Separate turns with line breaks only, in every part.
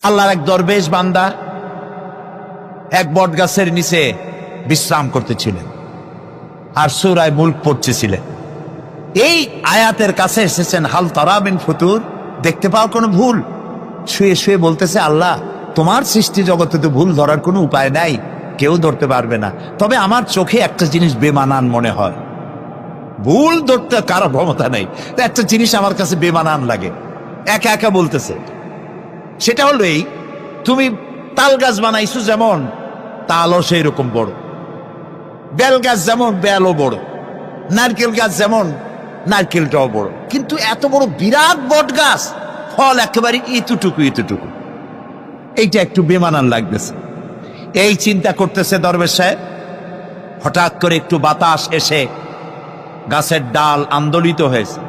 আল্লাহর এক দরবেশ বান্দা এক বট গাছের নিচে বিশ্রাম করতেছিলেন আর সূরা মুলক পড়তেছিলেন। এই আয়াতের কাছে এসেছেন, হাল তারা মিন ফুতুর, দেখতে পাও কোনো ভুল? শুয়ে শুয়ে বলতেছে, আল্লাহ তোমার সৃষ্টি জগতে তো ভুল ধরার কোনো উপায় নাই, কেউ ধরতে পারবে না, তবে আমার চোখে একটা জিনিস বেমানান মনে হয়। ভুল ধরতে কারো ক্ষমতা নেই, একটা জিনিস আমার কাছে বেমানান লাগে। একা একা বলতেছে, সেটা হলো এই, তুমি তাল গাছ বানাইছো যেমন, তালও সেই রকম বড়, বেল গাছ যেমন বেলও বড়, নারকেল গাছ যেমন নারকেলটাও বড়, কিন্তু এত বড় বিরাট বট গাছ, ফল একেবারে এতটুকু এতটুকু, এইটা একটু বেমানান লাগতেছে। এই চিন্তা করতেছে দরবেশ সাহেব, হঠাৎ করে একটু বাতাস এসে গাছের ডাল আন্দোলিত হয়েছে,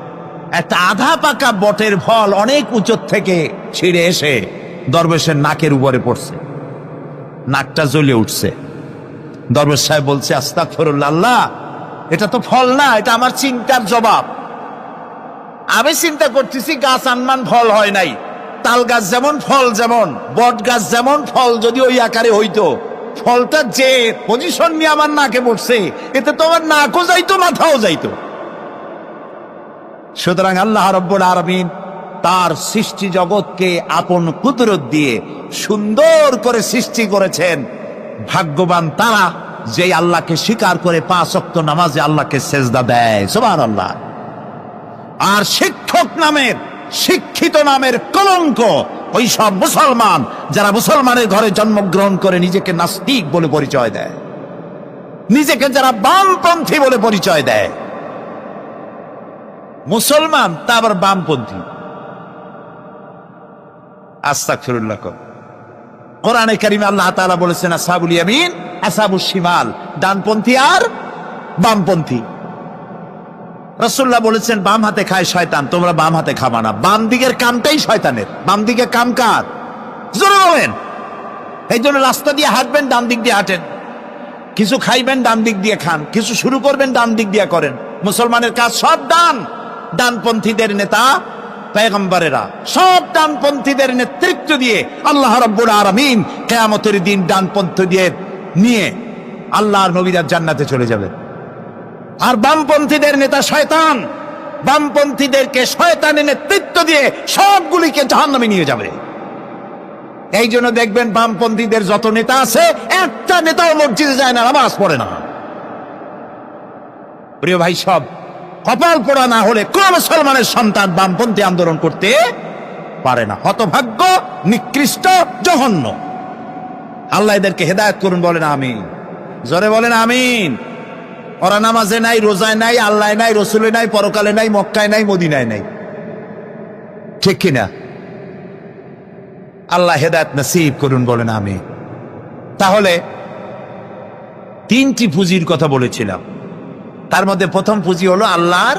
একটা আধা পাকা বটের ফল অনেক উঁচু থেকে ছিঁড়ে এসে দরবেশের নাকের উপরে পড়ছে, নাকটা জ্বলে উঠছে। দরবেশ সাহেব বলছে, আস্তাগফিরুল্লাহ, আল্লাহ এটা তো ফল না, এটা আমার চিন্তার জবাব। আমি চিন্তা করতেছি গাছ আনমান ফল হয় নাই, তাল গাছ যেমন ফল যেমন, বট গাছ যেমন ফল যদি ওই আকারে হইতো, ফলটা যে পজিশন নিয়ে আমার নাকে পড়ছে, এতে তো আমার নাকও যাইতো মাথাও যাইতো। সুতরাং আল্লাহ রাব্বুল আলামিন তার সৃষ্টি জগৎকে আপন কুদরত দিয়ে সুন্দর করে সৃষ্টি করেছেন। ভাগ্যবান তারা যে আল্লাহকে স্বীকার করে 5 ওয়াক্ত নামাজে আল্লাহকে সেজদা দেয়, সুবহানাল্লাহ। আর শিক্ষক নামের, শিক্ষিত নামের কলঙ্ক ওই সব মুসলমান যারা মুসলমানের ঘরে জন্মগ্রহণ করে নিজেকে নাস্তিক বলে পরিচয় দেয়, নিজেকে যারা বামপন্থী বলে পরিচয় দেয়। মুসলমান তা আবার বামপন্থী, আস্তাগফিরুল্লাহ। কোরআনে কারিমে আল্লাহ তাআলা বলেছেন, আসহাবুল ইয়ামিন আসহাবুশ শিমাল, ডানপন্থী আর বামপন্থী। রাসূলুল্লাহ বলেছেন, বাম হাতে খায় শয়তান, তোমরা বাম হাতে খাবা না। বাম দিকের কামটাই শয়তানের, বাম দিকে কাম কার? জোরে বলেন। এই জন্য রাস্তা দিয়ে হাঁটবেন, ডান দিক দিয়ে হাঁটেন, কিছু খাইবেন ডান দিক দিয়ে খান, কিছু শুরু করবেন ডান দিক দিয়ে করেন। মুসলমানের কাজ সব ডান, ডানপন্থীদের নেতা পয়গম্বরেরা সব ডানপন্থীদের নেতৃত্ব দিয়ে আল্লাহ রাব্বুল আলামিন কিয়ামতের দিন ডানপন্থীদের নিয়ে আল্লাহর নবীরা জান্নাতে চলে যাবে। আর বামপন্থীদের নেতা শয়তান, বামপন্থীদেরকে শয়তানের নেতৃত্ব দিয়ে সবগুলিকে জাহান্নামে নিয়ে যাবে। এই জন্য দেখবেন বামপন্থীদের যত নেতা আছে, একটা নেতাও মসজিদে যায় না, নামাজ পড়ে না। প্রিয় ভাই, সব কপাল পোড়া না হলে কোন মুসলমানের সন্তান বামপন্থী আন্দোলন করতে পারে না। হতভাগ্য, নিকৃষ্ট, জঘন্য। আল্লাহ এদেরকে হেদায়েত করুন, বলেন আমিন। জোরে বলেন আমিন। ওরা নামাজে নাই, রোজায় নাই, আল্লাহ নাই, রসুলে নাই, পরকালে নাই, মক্কায় নাই, মদিনায় নাই, ঠিক কিনা? আল্লাহ হেদায়েত নসিব করুন, বলেন আমিন। তাহলে 3টি পুঁজির কথা বলেছিলাম, তার মধ্যে প্রথম পুঁজি হলো আল্লাহর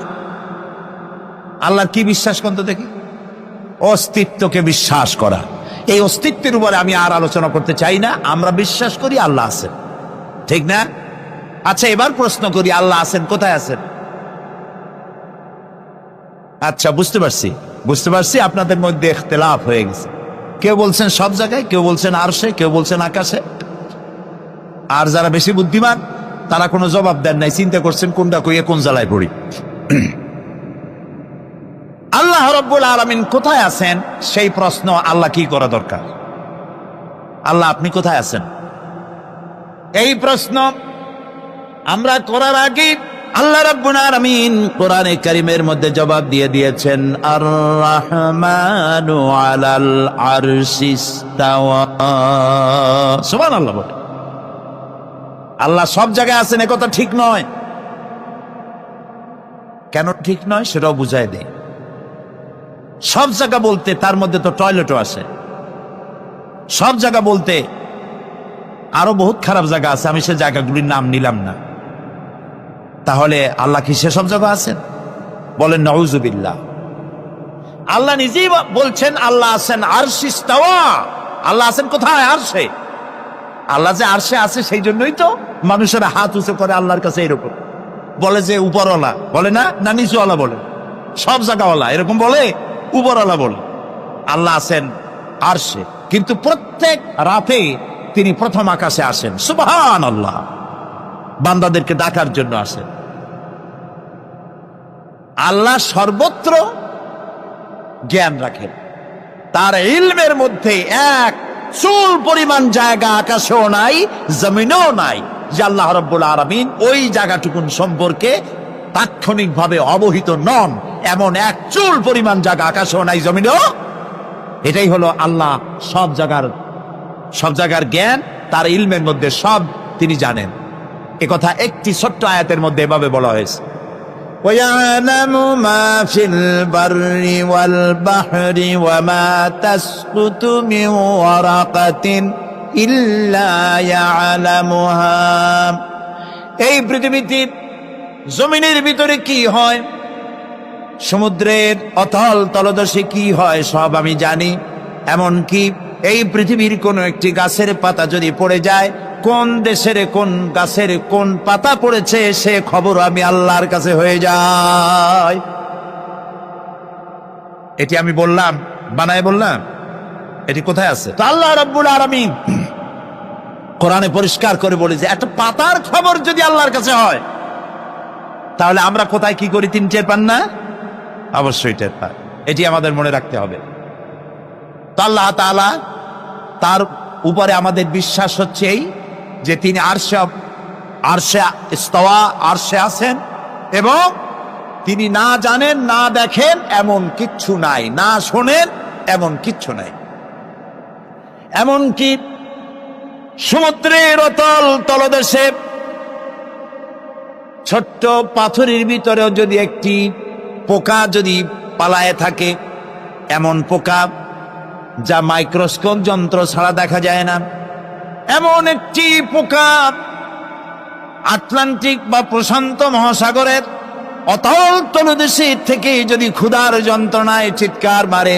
কি বিশ্বাস করতে দেখি? অস্তিত্বকে বিশ্বাস করা। এই অস্তিত্বের উপরে আমি আর আলোচনা করতে চাই না। আমরা বিশ্বাস করি আল্লাহ আছেন, ঠিক না? আচ্ছা, এবার প্রশ্ন করি, আল্লাহ আছেন, কোথায় আছেন? আচ্ছা, বুঝতে পারছি আপনাদের মধ্যে ইখতিলাফ হয়ে গেছে। কেউ বলছেন সব জায়গায়, কেউ বলছেন আরশে, কেউ বলছেন আকাশে। আর যারা বেশি বুদ্ধিমান তারা কোনো জবাব দেন নাই, চিন্তা করছেন কোনটা কইয়ে কোন জ্বালায় পড়ি। আল্লাহ রাব্বুল আলামিন কোথায় আছেন সেই প্রশ্ন আল্লাহ কি করা দরকার? আল্লাহ আপনি কোথায় আছেন, এই প্রশ্ন আমরা করার আগে আল্লাহ রাব্বুল আলামিন কোরআনে কারীমের মধ্যে জবাব দিয়ে দিয়েছেন, আর রাহমানু আলাল আরশি ইসতাওয়া। সুবহানাল্লাহ। বলে আল্লাহ সব জায়গায় আছেন, এ কথা ঠিক নয়। কেন ঠিক নয় সেটাও বুঝাই দেয়। সব জায়গা বলতে তার মধ্যে তো টয়লেটও আছে। সব জায়গা বলতে আরো বহুত খারাপ জায়গা আছে, আমি সে জায়গাগুলির নাম নিলাম না। তাহলে আল্লাহ কি সেসব জায়গা আছেন? বলেন নাউজুবিল্লাহ। আল্লাহ নিজেই বলছেন আল্লাহ আছেন আরশে ইস্তাওয়া। আল্লাহ আছেন কোথায়? আরশে। আল্লাহ যে আরশে আছে সেই জন্যই তো মানুষেরা হাত উঁচু করে আল্লাহর কাছে, এরকম বলে যে উপরওয়ালা, বলে না, না নিচুওয়ালা বলে, সব জায়গাওয়ালা এরকম বলে, উপরওয়ালা বলে। আল্লাহ আছেন আরশে। কিন্তু প্রত্যেক রাতে তিনি প্রথম আকাশে আসেন। সুবহানাল্লাহ, বান্দাদেরকে ডাকার জন্য আসেন। আল্লাহ সর্বত্র জ্ঞান রাখেন, তার ইলমের মধ্যে এক চুল পরিমাণ জায়গা আকাশেও নাই, জমিনেও নাই যে আল্লাহ রাব্বুল আলামিন ওই জায়গাটুকুন সম্পর্কে তাৎক্ষণিকভাবে অবহিত নন। এমন এক চুল পরিমাণ জায়গা আকাশেও নাই, জমিনেও। এটাই হলো আল্লাহ সব জায়গার জ্ঞান, তার ইলমের মধ্যে সব তিনি জানেন। এ কথা একটি ছোট্ট আয়াতের মধ্যে এভাবে বলা হয়েছে, وَيَعْلَمُ مَا فِي الْبَرِّ وَالْبَحْرِ وَمَا تَسْقُطُ مِنْ وَرَقَةٍ إِلَّا يَعْلَمُهَا। এই পৃথিবীতে জমিনের ভিতরে কি হয়, সমুদ্রের অতল তলদেশে কি হয়, সব আমি জানি। এমনকি এই পৃথিবীর কোন একটি গাছের পাতা যদি পড়ে যায়, কোন দেশের কোন গাছের কোন পাতা পড়েছে সে খবর আমি আল্লাহর কাছে হয়ে যায়। এটি আমি বললাম, বানায় বললাম? এটি কোথায় আছে? তো আল্লাহ রাব্বুল আলামিন কোরআনে পরিষ্কার করে বলে যে একটা পাতার খবর যদি আল্লাহর কাছে হয়, তাহলে আমরা কোথায় কি করি তিনি টের পান না? অবশ্যই টের পান। এটি আমাদের মনে রাখতে হবে। তো আল্লাহ তাআলা, তার উপরে আমাদের বিশ্বাস হচ্ছে এই যে তিনি আরশে ইস্তাওয়া, আরশে আছেন, এবং তিনি না জানেন না দেখেন এমন কিচ্ছু নাই, না শোনেন এমন কিচ্ছু নাই। এমনকি সমুদ্রের অতল তলদেশে ছোট্ট পাথরের ভিতরেও যদি একটি পোকা যদি পালায়ে থাকে, এমন পোকা যা মাইক্রোস্কোপ যন্ত্র ছাড়া দেখা যায় না, এমন একটি পোকা আটলান্টিক বা প্রশান্ত মহাসাগরের অতল তলদেশে থেকে যদি ক্ষুধার যন্ত্রণায় চিৎকার মারে,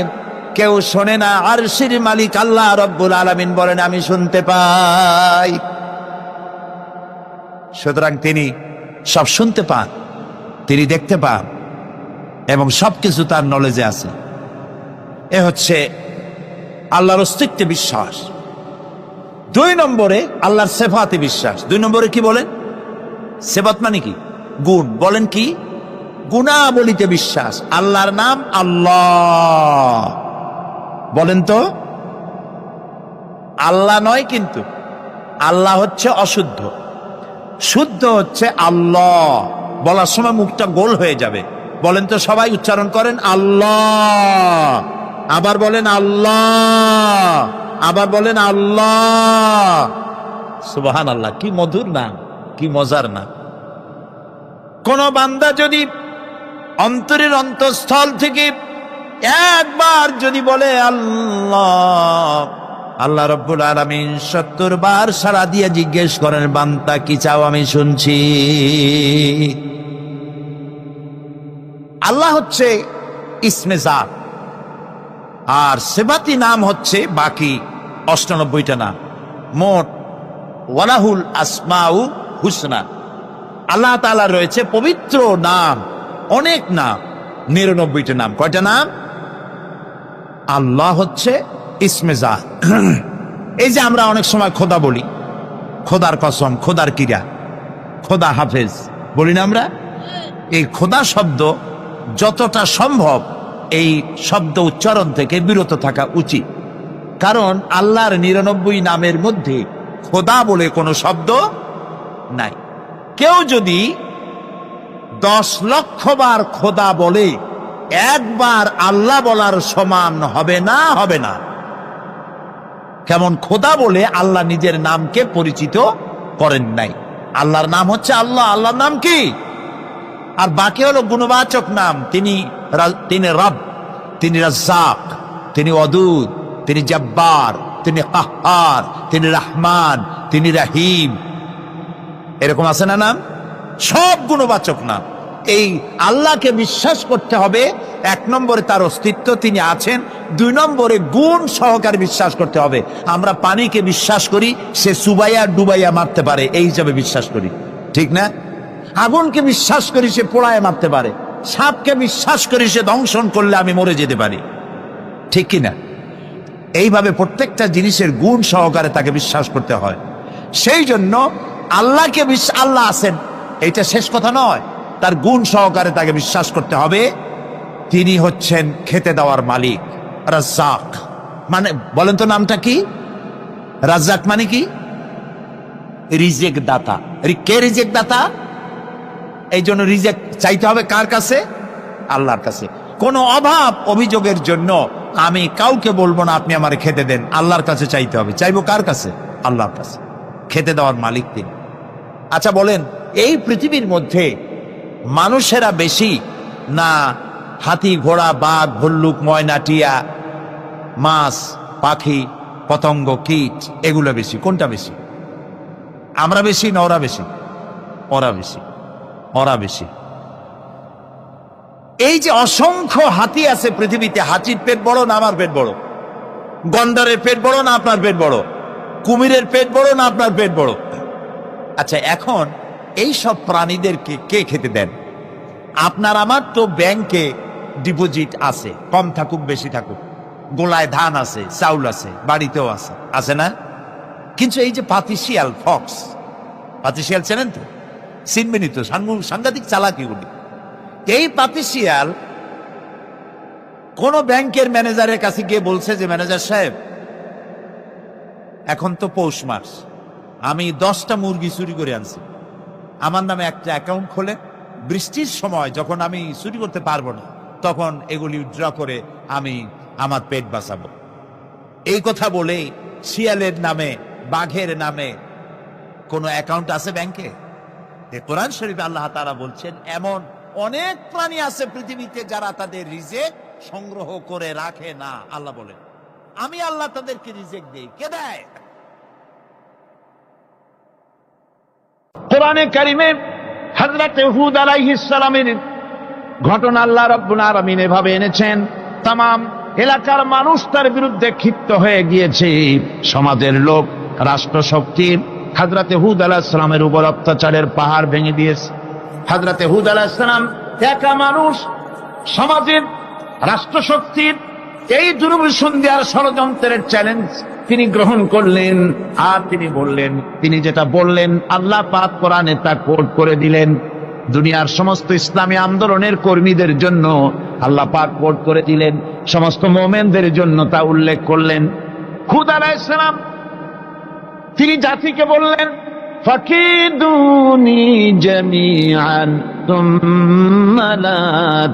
কেউ শোনে না। আরশের মালিক আল্লাহ রাব্বুল আলামিন বলেন আমি শুনতে পাই। সুতরাং তিনি সব শুনতে পান, তিনি দেখতে পান, এবং সবকিছু তার নলেজে আছে। এ হচ্ছে আল্লাহর অস্তিত্বে বিশ্বাস। 2 নম্বরে আল্লাহর সিফাতে বিশ্বাস। 2 নম্বরে কি বলেন? সিফাত মানে কি? গুণ। বলেন কি? গুণাবলীতে বিশ্বাস। আল্লাহর নাম আল্লাহ, বলেন তো। আল্লাহ নয়, কিন্তু আল্লাহ হচ্ছে অশুদ্ধ, শুদ্ধ হচ্ছে আল্লাহ। বলার সময় মুখটা গোল হয়ে যাবে। বলেন তো, সবাই উচ্চারণ করেন আল্লাহ, আবার বলেন আল্লাহ, আবার বলেন আল্লাহ। সুবহানাল্লাহ, কি মধুর নাম, কি মজার নাম। কোন বান্দা যদি অন্তরের অন্তঃস্থল থেকে একবার যদি বলে আল্লাহ, আল্লাহ রাব্বুল আলামিন 70 বার সাড়া দিয়ে জিজ্ঞেস করেন বান্দা কি চাও, আমি শুনছি। আল্লাহ হচ্ছে ইসমে জাত, আর সিফাতি নাম হচ্ছে বাকি 98টা নাম। মোট ওয়ালাহুল আসমাউ হুসনা, আল্লাহ তাআলা রয়েছে পবিত্র নাম, অনেক নাম, 99টা নাম। কয়টা নাম? আল্লাহ হচ্ছে ইসমে জাত। এই যে আমরা অনেক সময় খোদা বলি, খোদার কসম, খোদার কিরা, খোদা হাফেজ বলি না আমরা? এই খোদা শব্দ যতটা সম্ভব এই শব্দ উচ্চারণ থেকে বিরত থাকা উচিত, কারণ আল্লাহর 99 নামের মধ্যে খোদা বলে কোনো শব্দ নাই। কেউ যদি 10 লক্ষ বার খোদা বলে, একবার আল্লাহ বলার সমান হবে না, হবে না। কেমন খোদা বলে আল্লাহ নিজের নামকে পরিচিত করেন নাই। আল্লাহর নাম হচ্ছে আল্লাহ, আল্লাহর নাম কি? আর বাকি হলো গুণবাচক নাম। তিনি রব, তিনি রাজ্জাক, তিনি ওয়াদুদ, তিনি জব্বার, তিনি কাহ্হার, তিনি রহমান, তিনি রহিম। এরকম আছে না নাম? সব গুণবাচক নাম। এই আল্লাহকে বিশ্বাস করতে হবে। 1 নম্বরে তার অস্তিত্ব, তিনি আছেন। 2 নম্বরে গুণ সহকারে বিশ্বাস করতে হবে। আমরা পানিকে বিশ্বাস করি সে চুবাইয়া ডুবাইয়া মারতে পারে, এই হিসাবে বিশ্বাস করি, ঠিক না? আগুনকে বিশ্বাস করি সে পোড়ায় মারতে পারে। সাপকে বিশ্বাস করি সে দংশন করলে আমি মরে যেতে পারি, ঠিক কিনা? এইভাবে প্রত্যেকটা জিনিসের গুণ সহকারে তাকে বিশ্বাস করতে হয়। সেই জন্য আল্লাহকে আল্লাহ আছেন এইটা শেষ কথা নয়, তার গুণ সহকারে তাকে বিশ্বাস করতে হবে। তিনি হচ্ছেন খেতে দেওয়ার মালিক, রাজ্জাক। মানে বলেন তো নামটা কি? রাজ্জাক মানে কি? রিজেক দাতা। কে রিজেক দাতা? এই জন্য রিজেক চাইতে হবে কার কাছে? আল্লাহর কাছে। কোনো অভাব অভিযোগের জন্য আমি কাউকে বলবো না আপনি আমারে খেতে দেন, আল্লাহর কাছে চাইতে হবে। চাইবো কার কাছে? আল্লাহর কাছে। খেতে দেওয়ার মালিক তিনি। আচ্ছা বলেন, এই পৃথিবীর মধ্যে মানুষেরা বেশি না হাতি, ঘোড়া, বাঘ, ভল্লুক, ময়না, টিয়া, মাছ, পাখি, পতঙ্গ, কীট এগুলো বেশি? কোনটা বেশি? আমরা বেশি না ওরা বেশি? ওরা বেশি। ওরা বেশি। এই যে অসংখ্য হাতি আছে পৃথিবীতে, হাতির পেট বড় না আমার পেট বড়? গন্ডারের পেট বড় না আপনার পেট বড়? কুমিরের পেট বড় না আপনার পেট বড়? আচ্ছা, এখন এই সব প্রাণীদেরকে কে খেতে দেন? আপনার আমার তো ব্যাংকে ডিপোজিট আছে, কম থাকুক বেশি থাকুক, গোলায় ধান আছে, চাউল আছে, বাড়িতেও আছে, আছে না? কিন্তু এই যে পাতিশিয়াল, ফক্স, পাতিশিয়াল চেনেন তো? চিনবেনই তো, সাংঘাতিক চালাকি উনি। এই পাতিশিয়াল কোন ব্যাংকের ম্যানেজারের কাছে গিয়ে বলছে যে ম্যানেজার সাহেব, এখন তো পৌষ মাস, আমি 10টা মুরগি চুরি করে আনছি, আমার নামে একটা অ্যাকাউন্ট খোলে, বৃষ্টির সময় যখন আমি চুরি করতে পারবো না তখন এগুলি উইথড্র করে আমি আমার পেট বাঁচাবো। এই কথা বলেই শিয়ালের নামে, বাঘের নামে কোন অ্যাকাউন্ট আছে ব্যাংকে? কোরআন শরীফে আল্লাহ তাআলা বলছেন এমন অনেক প্রাণী আছে পৃথিবীতে যারা তাদের রিজেক সংগ্রহ করে রাখে না। আল্লাহ বলেন আমি আল্লাহ তাদেরকে রিজেক দেই। কে দেয়?
কোরআনে কারিমে হযরত হুদ আলাইহিস সালামের ঘটনা আল্লাহ রাব্বুল আলামিন এভাবে এনেছেন, তামাম এলাকার মানুষ তার বিরুদ্ধে ক্ষিপ্ত হয়ে গিয়েছে। সমাজের লোক, রাষ্ট্রশক্তি হযরত হুদ আলাইহিস সালামের উপর অত্যাচারের পাহাড় ভেঙে দিয়েছে। হযরত হুদ আলাইহিস সালাম একা মানুষ, সমাজের রাষ্ট্রশক্তির এই দুর্বিসন্ধির ষড়যন্ত্রের চ্যালেঞ্জ তিনি গ্রহণ করলেন। আর তিনি বললেন, তিনি যেটা বললেন আল্লাহ পাক কোরআনে তা কোট করে দিলেন। দুনিয়ার সমস্ত ইসলামী আন্দোলনের কর্মীদের জন্য আল্লাহ পাক কোট করে দিলেন, সমস্ত মুমিনদের জন্য তা উল্লেখ করলেন। হুদ আলাইহিস সালাম তিনি জাতিকে বললেন, ফাকিদুনি জামিআন তুম্মা লা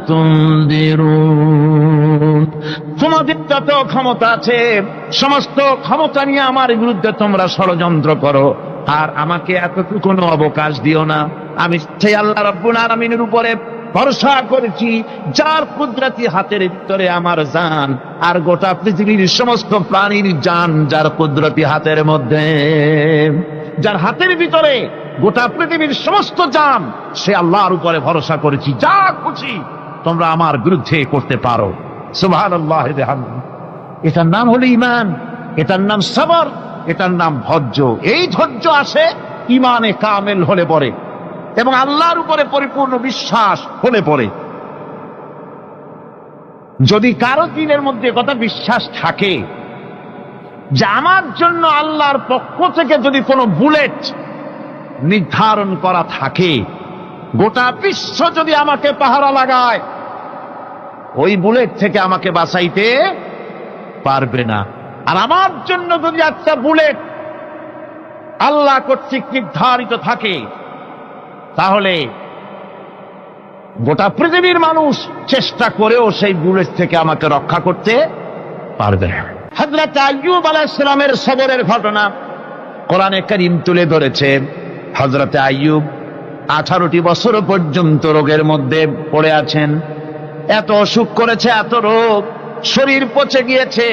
তুনদিরুন। তোমাদের যত ক্ষমতা আছে সমস্ত ক্ষমতা নিয়ে আমার বিরুদ্ধে তোমরা ষড়যন্ত্র করো, আর আমাকে এতটুকু অবকাশ দিও না। আমি সেই আল্লাহ রাব্বুল আলামিনের উপরে ভরসা করেছি যার কুদরতি হাতের ভিতরে আমার জান, আর গোটা পৃথিবীর সমস্ত প্রাণীর জান যার কুদরতি হাতের মধ্যে, যার হাতের ভিতরে গোটা পৃথিবীর সমস্ত জান, সে আল্লাহর উপরে ভরসা করেছি। যা খুশি তোমরা আমার বিরুদ্ধে করতে পারো। সুবহানাল্লাহ। এটার নাম হলো ঈমান, এটার নাম সবর, এটার নাম ধৈর্য। এই ধৈর্য আসে ঈমানে কামেল হলে পরে এবং আল্লাহর উপরে পরিপূর্ণ বিশ্বাস হলে পরে। যদি কারো দিনের মধ্যে কথা বিশ্বাস থাকে যে আমার জন্য আল্লাহর পক্ষ থেকে যদি কোনো বুলেট নির্ধারণ করা থাকে, গোটা বিশ্ব যদি আমাকে পাহারা লাগায়, ওই বুলেট থেকে আমাকে বাঁচাইতে পারবে না। আর আমার জন্য যদি একটা বুলেট আল্লাহ কর্তৃক নির্ধারিত থাকে, তাহলে গোটা পৃথিবীর মানুষ চেষ্টা করেও সেই বুলেট থেকে আমাকে রক্ষা করতে পারবে না। হযরত আইয়ুব আলাইহিস সালামের সবরের ঘটনা কোরআনে কারীম তুলে ধরেছে। হযরত আইয়ুব 18টি বছর পর্যন্ত রোগের মধ্যে পড়ে আছেন। এত অসুখ করেছে, এত রোগ, শরীর পচে গিয়েছে,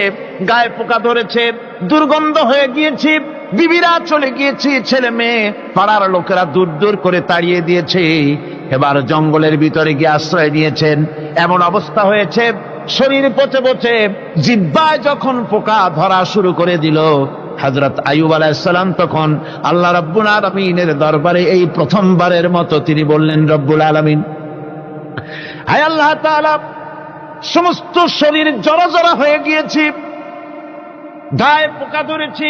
গায়ে পোকা ধরেছে, দুর্গন্ধ হয়ে গিয়েছে, বিবিরা চলে গিয়েছে, ছেলে মেয়ে পাড়ার লোকেরা দূর দূর করে তাড়িয়ে দিয়েছে। এবার জঙ্গলের ভিতরে গিয়ে আশ্রয় নিয়েছেন। এমন অবস্থা হয়েছে, শরীর পচে পচে জিহ্বায় যখন পোকা ধরা শুরু করে দিল, হযরত আইয়ুব আলাইহিস সালাম তখন আল্লাহ রাব্বুল আলামিনের দরবারে এই প্রথমবারের মতো তিনি বললেন, রব্বুল আলামিন, হায় আল্লাহ তাআলা, সমস্ত শরীর জড়ো জড়ো হয়ে গিয়েছে, গায়ে পোকা ধরেছি,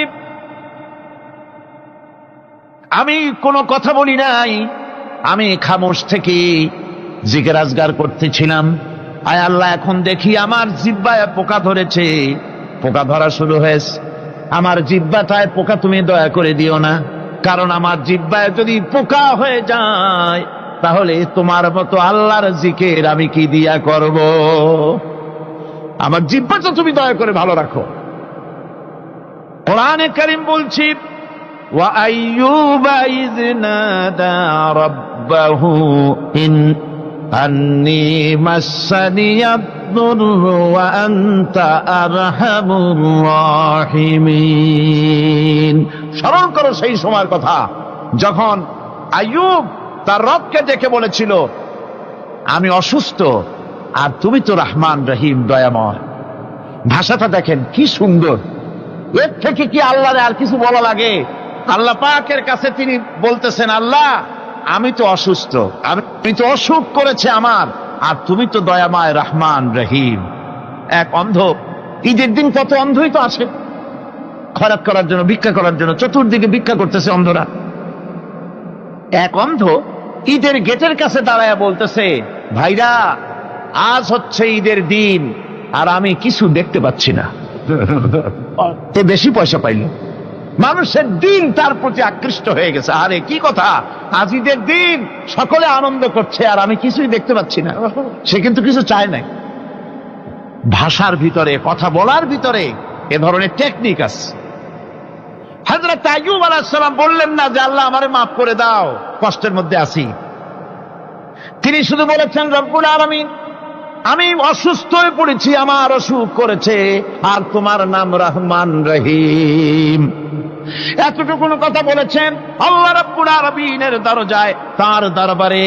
আমি কোনো কথা বলি নাই, আমি খামোশ থেকে জিকির আজগার করতেছিলাম। আয় আল্লাহ, এখন দেখি আমার জিহ্বায় পোকা ধরেছে, পোকা ধরা শুরু হয়েছে। আমার জিহ্বাটায় পোকা তুমি দয়া করে দিও না, কারণ আমার জিহ্বায় যদি পোকা হয়ে যায় তাহলে তোমার মতো আল্লাহর জিকির আমি কি দিয়া করব? আমার জিহ্বাটা তুমি দয়া করে ভালো রাখো। কোরআনে কারীম বলছি, وَأَيُّوبَ إِذْ نَادَى رَبَّهُ أَنِّي مَسَّنِيَ الضُّرُّ وَأَنْتَ أَرْحَمُ الراحمين। স্মরণ করো সেই সময়ের কথা যখন আইয়ুব তার রবকে ডেকে বলেছিল, আমি অসুস্থ আর তুমি তো রহমান রহিম, দয়াময়। ভাষাটা দেখেন কি সুন্দর, এর থেকে কি আল্লাহরে আর কিছু বলা লাগে? আল্লাহ পাকের কাছে তিনি বলতেছেন, আল্লাহ আমি তো অসুস্থ, আমি তো অসুখ করেছে আমার, আর তুমি তো দয়াময় রহমান রহিম। এক অন্ধ, ঈদের দিন কত অন্ধই তো আসে খয়রাত করার জন্য, ভিক্ষা করার জন্য, চতুর্দিকে ভিক্ষা করতেছে অন্ধরা। এক অন্ধ ঈদের গেটের কাছে দাঁড়ায় বলতেছে, ভাইরা আজ হচ্ছে ঈদের দিন আর আমি কিছু দেখতে পাচ্ছি না। এ বেশি পয়সা পাইল, মানুষের দিন তার প্রতি আকৃষ্ট হয়ে গেছে। আরে কি কথা, আজ ঈদের দিন, সকলে আনন্দ করছে আর আমি কিছুই দেখতে পাচ্ছি না। সে কিন্তু কিছু চায় নাই। ভাষার ভিতরে, কথা বলার ভিতরে এ ধরনের টেকনিক আছে। হযরত আইয়ুব আলাইহিস সালাম বললেন না যে আল্লাহ আমারে মাফ করে দাও, কষ্টের মধ্যে আছি। তিনি শুধু বলেছেন, রব্বুল আলামিন আমি অসুস্থ হয়ে পড়েছি, আমার অসুখ করেছে, আর তোমার নাম রহমান রহিম। এতটুকু কথা বলেছেন। আল্লাহ রাব্বুল আলামিনের দরজায়, তার দরবারে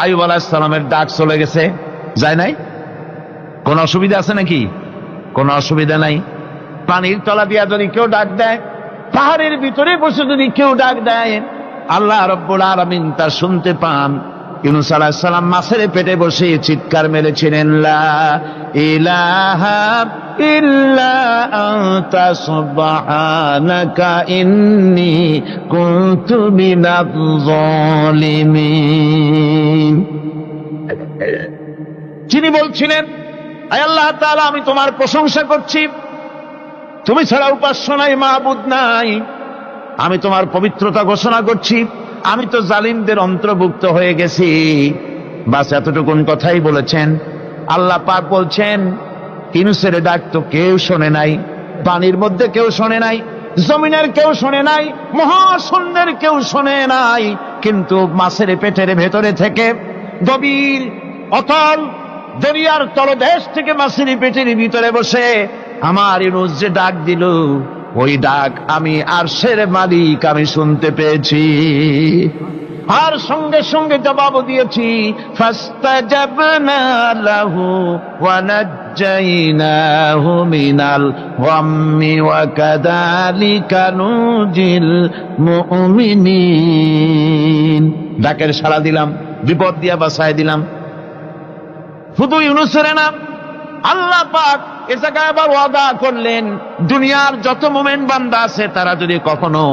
আইয়ুব আলাইহিস সালামের ডাক চলে গেছে। যায় নাই? কোন অসুবিধা আছে নাকি? কোন অসুবিধা নাই। পানির তলা দিয়া যদি কেউ ডাক দেয়, পাহাড়ের ভিতরে বসে যদি কেউ ডাক দেয়, আল্লাহ রাব্বুল আলামিন তা শুনতে পান। ইউনূস আলাইহিস সালাম মাছের পেটে বসে চিৎকার মেরেছিলেন, লা ইলাহা ইল্লা আনতা সুবহানাকা ইন্নী কুনতু মিনাজ জালিমিন। তিনি বলছিলেন, আয় আল্লাহ তাআলা আমি তোমার প্রশংসা করছি, তুমি ছাড়া উপাস্য নাই, মাবুদ নাই। আমি তোমার পবিত্রতা ঘোষণা করছি, আমি তো জালিমদের অন্তর্ভুক্ত হয়ে গেছি। বাস এতটুকুন কথাই বলেছেন। আল্লাহ পাক বলছেন, ইউনূসের ডাক তো কেউ শোনে নাই, পানির মধ্যে কেউ শোনে নাই, জমিনের কেউ শোনে নাই, মহাশূন্যের কেউ শোনে নাই, কিন্তু মাছের পেটের ভেতরে থেকে, গভীর অতল দরিয়ার তলদেশ থেকে মাছের পেটের ভিতরে বসে আমার ইউনূস যে ডাক দিল, ওই ডাক আমি আরশের মালিক আমি শুনতে পেয়েছি, আর সঙ্গে সঙ্গে জবাব দিয়েছি। ফাস্তাজাবনা লাহু ওয়া নাজ্জাইনাহু মিনাল গাম্মি ওয়া কাযালিকা নুজিল মুমিনিন। ডাকের সাড়া দিলাম, বিপদ দিয়া বাঁচায় দিলাম। শুধু ইউনূসের না, আল্লাহ পাক এ জায়গায় আবার ওয়াদা করলেন, দুনিয়ার যত মুমিন বান্দা আছে তারা যদি কখনো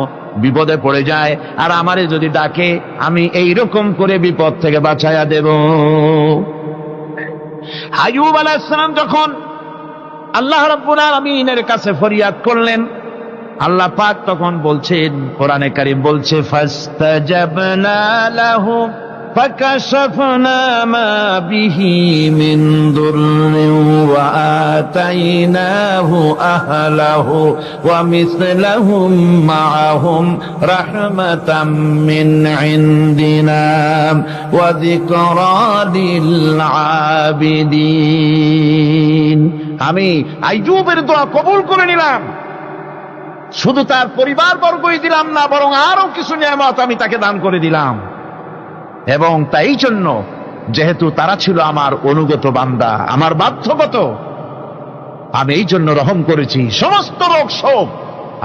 বিপদে পড়ে যায় আর আমারে যদি ডাকে, আমি এইরকম করে বিপদ থেকে বাঁচাইয়া দেব। আইয়ুব আলাইহিস সালাম যখন আল্লাহ রাব্বুল আলামিনের কাছে ফরিয়াদ করলেন, আল্লাহ পাক তখন বলছেন, কোরআনে কারীম বলছে, ফাস্তাজাবনা লাহু فكشفنا ما به من ضر وآتيناه أهله ومثلهم معهم رحمة من عندنا وذكرى للعابدين। আমি আইয়ুবের দোয়া কবুল করে নিলাম, শুধু তার পরিবার বর্গই দিলাম না, বরং আরো কিছু নিয়ামত আমি তাকে দান করে দিলাম। এবং তাই জন্য যেহেতু তারা ছিল আমার অনুগত বান্দা, আমার বাধ্যগত, আমি এই জন্য রহম করেছি, সমস্ত রোগ শোক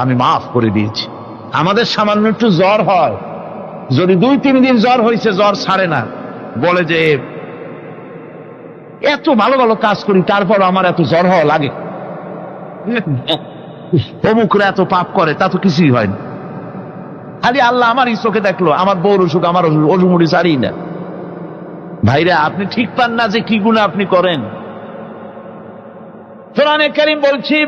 আমি মাফ করে দিয়েছি। আমাদের সামান্য একটু জ্বর হয়, যদি 2-3 দিন জ্বর হয়েছে, জ্বর ছাড়ে না, বলে যে এত ভালো ভালো কাজ করি তারপর আমার এত জ্বর হওয়া লাগে। অমুকরা এত পাপ করে, তা তো কিছুই হয় না। খালি আল্লাহ আমারই চোখে দেখলো, আমার বউর অসুখ, আমার অসুমুড়ি ছাড়ি না। ভাইরা, আপনি ঠিক পান না যে কি গুনাহ আপনি করেন। কোরআনে কারীম বলছি,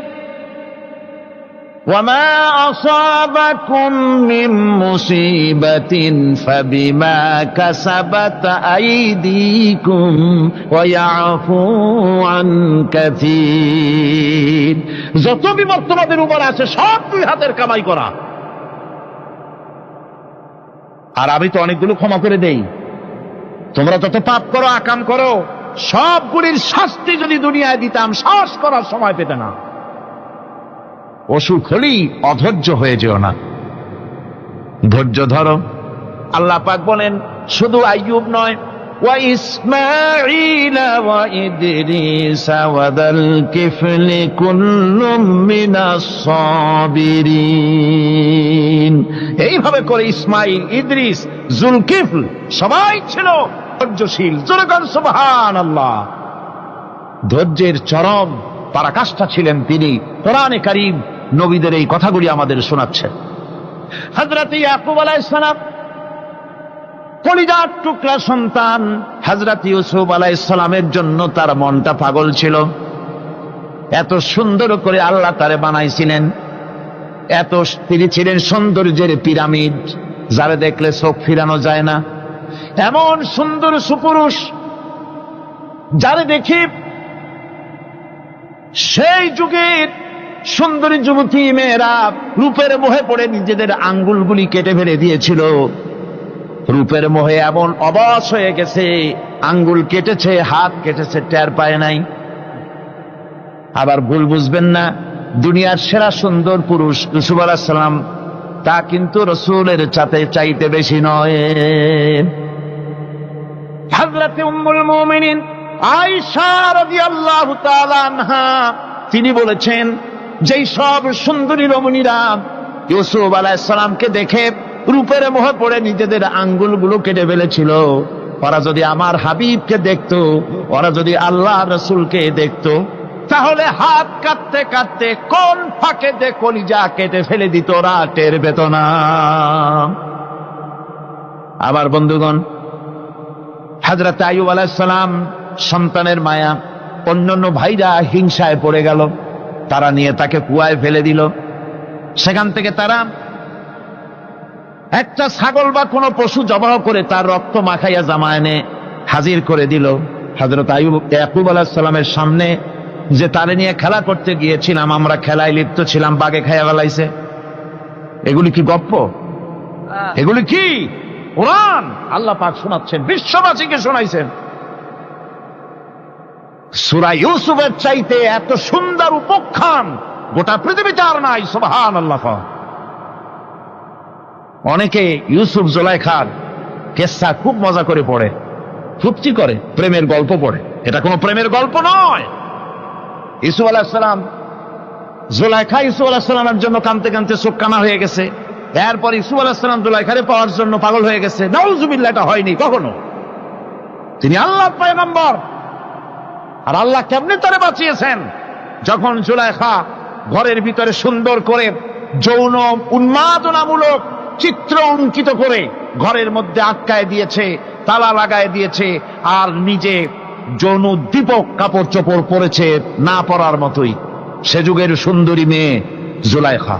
وما أصابكم من مصيبة فبما كسبت أيديكم ويعفو عن كثير। যত বিপদ তোমাদের উপর আছে সব দুই হাতের কামাই করা। আর আমি তো অনেকগুলো ক্ষমা করে দেই। তোমরা যত পাপ করো, আকাম করো, সবগুলির শাস্তি যদি দুনিয়ায় দিতাম, সাহস করার সময় পেতে না। অসুখ হলেই অধৈর্য হয়ে যেও না, ধৈর্য ধরো। আল্লাহ পাক বলেন শুধু আইয়ুব নয়, ওয়া ইসমাঈল ওয়া ইদরিস ওয়া দাল কিফলি কুল্লুম মিনাস সাবিরিন। এইভাবে করে ইসমাঈল, ইদ্রিস, জুলকিফল সবাই ছিল ধৈর্যশীল। জোরে বলেন সুবহানাল্লাহ। ধৈর্যের চরম পরাকাষ্ঠা ছিলেন তিনি। কোরআনে কারীম নবীদের এই কথাগুলি আমাদের শোনাচ্ছেন। হযরত ইয়াকুব আলাইহিস সালাম কলিজার টুকরা সন্তান হযরত ইউসুফ আলাইহিস সালামের জন্য তার মনটা পাগল ছিল। এত সুন্দর করে আল্লাহ তারে বানাইছিলেন, এত তিনি ছিলেন সৌন্দর্যের পিরামিড, যারে দেখলে চোখ ফিরানো যায় না। এমন সুন্দর সুপুরুষ, যারে দেখি সেই যুগের সুন্দরী যুবতী মেয়েরা রূপের মোহে পড়ে নিজেদের আঙ্গুলগুলি কেটে ফেলে দিয়েছিল। রূপের মোহে এমন অবশ হয়ে গেছে, আঙ্গুল কেটেছে, হাত কেটেছে, টের পায় নাই। আবার ভুল বুঝবেন না, দুনিয়ার সেরা সুন্দর পুরুষ ইউসুফ আলাইহিস সালাম, তা কিন্তু রাসূলের চাইতে বেশি নয়। হযরত উম্মুল মুমিনিন আয়েশা রাদিয়াল্লাহু তাআলা আনহা তিনি বলেছেন, যেই সব সুন্দরী রমণীরা ইউসুফ আলাইহিস সালামকে দেখে রূপের মোহে পড়ে নিজেদের আঙ্গুলগুলো কেটে ফেলেছিল, ওরা যদি আমার হাবিবকে দেখতো, ওরা যদি আল্লাহ রাসূলকে দেখতো, তাহলে হাত কাটতে কাটতে কোন ফাঁকেতে কলিজা কেটে ফেলে দিত, ওরা টের পেত না। আবার বন্ধুগণ, হযরত আইয়ুব আলাইহিস সালাম সন্তানের মায়া, অন্যান্য ভাইরা হিংসায় পড়ে গেল, তারা নিয়ে তাকে কুয়ায় ফেলে দিল। সেখান থেকে তারা একটা ছাগল বা কোনো পশু জবাহ করে তার রক্ত মাখাইয়া জামা এনে হাজির করে দিল হযরত ইয়াকুব আলাইহিস সালামের সামনে, যে তারে নিয়ে খেলা করতে গিয়েছিলাম, আমরা খেলায় লিপ্ত ছিলাম, বাগে খাইয়া ফেলাইছে। এগুলি কি গপ্প? এগুলি কি কোরআন? আল্লাহ পাক শোনাচ্ছেন, বিশ্ববাসীকে শোনাইছেন। সূরা ইউসুফের চাইতে এত সুন্দর উপাখ্যান গোটা পৃথিবীতে আর নাই। সুবহানাল্লাহ। অনেকে ইউসুফ জুলাইখার কেসা খুব মজা করে পড়ে, ফুর্তি করে, প্রেমের গল্প পড়ে। এটা কোনো প্রেমের গল্প নয়। ইউসুফ আলাইহিস সালাম, জুলাইখা ইউসুফ আলাইহিস সালামের জন্য কাঁদতে কাঁদতে চোখ কানা হয়ে গেছে। এরপর ইউসুফ আলাইহিস সালাম জুলাইখারে পাওয়ার জন্য পাগল হয়ে গেছে। নাউজুবিল্লাহ, এটা হয়নি কখনো। তিনি আল্লাহর পয়গম্বর। আর আল্লাহ কেমনে তারে বাঁচিয়েছেন? যখন জুলাইখা ঘরের ভিতরে সুন্দর করে যৌন উন্মাদনামূলক চিত্র অঙ্কিত করে ঘরের মধ্যে আটকায় দিয়েছে, তালা লাগায় দিয়েছে, আর নিজে যৌন উদ্দীপক কাপড় চোপড় পরেছে না পরার মতোই। সে যুগের সুন্দরী মেয়ে জুলাইখা।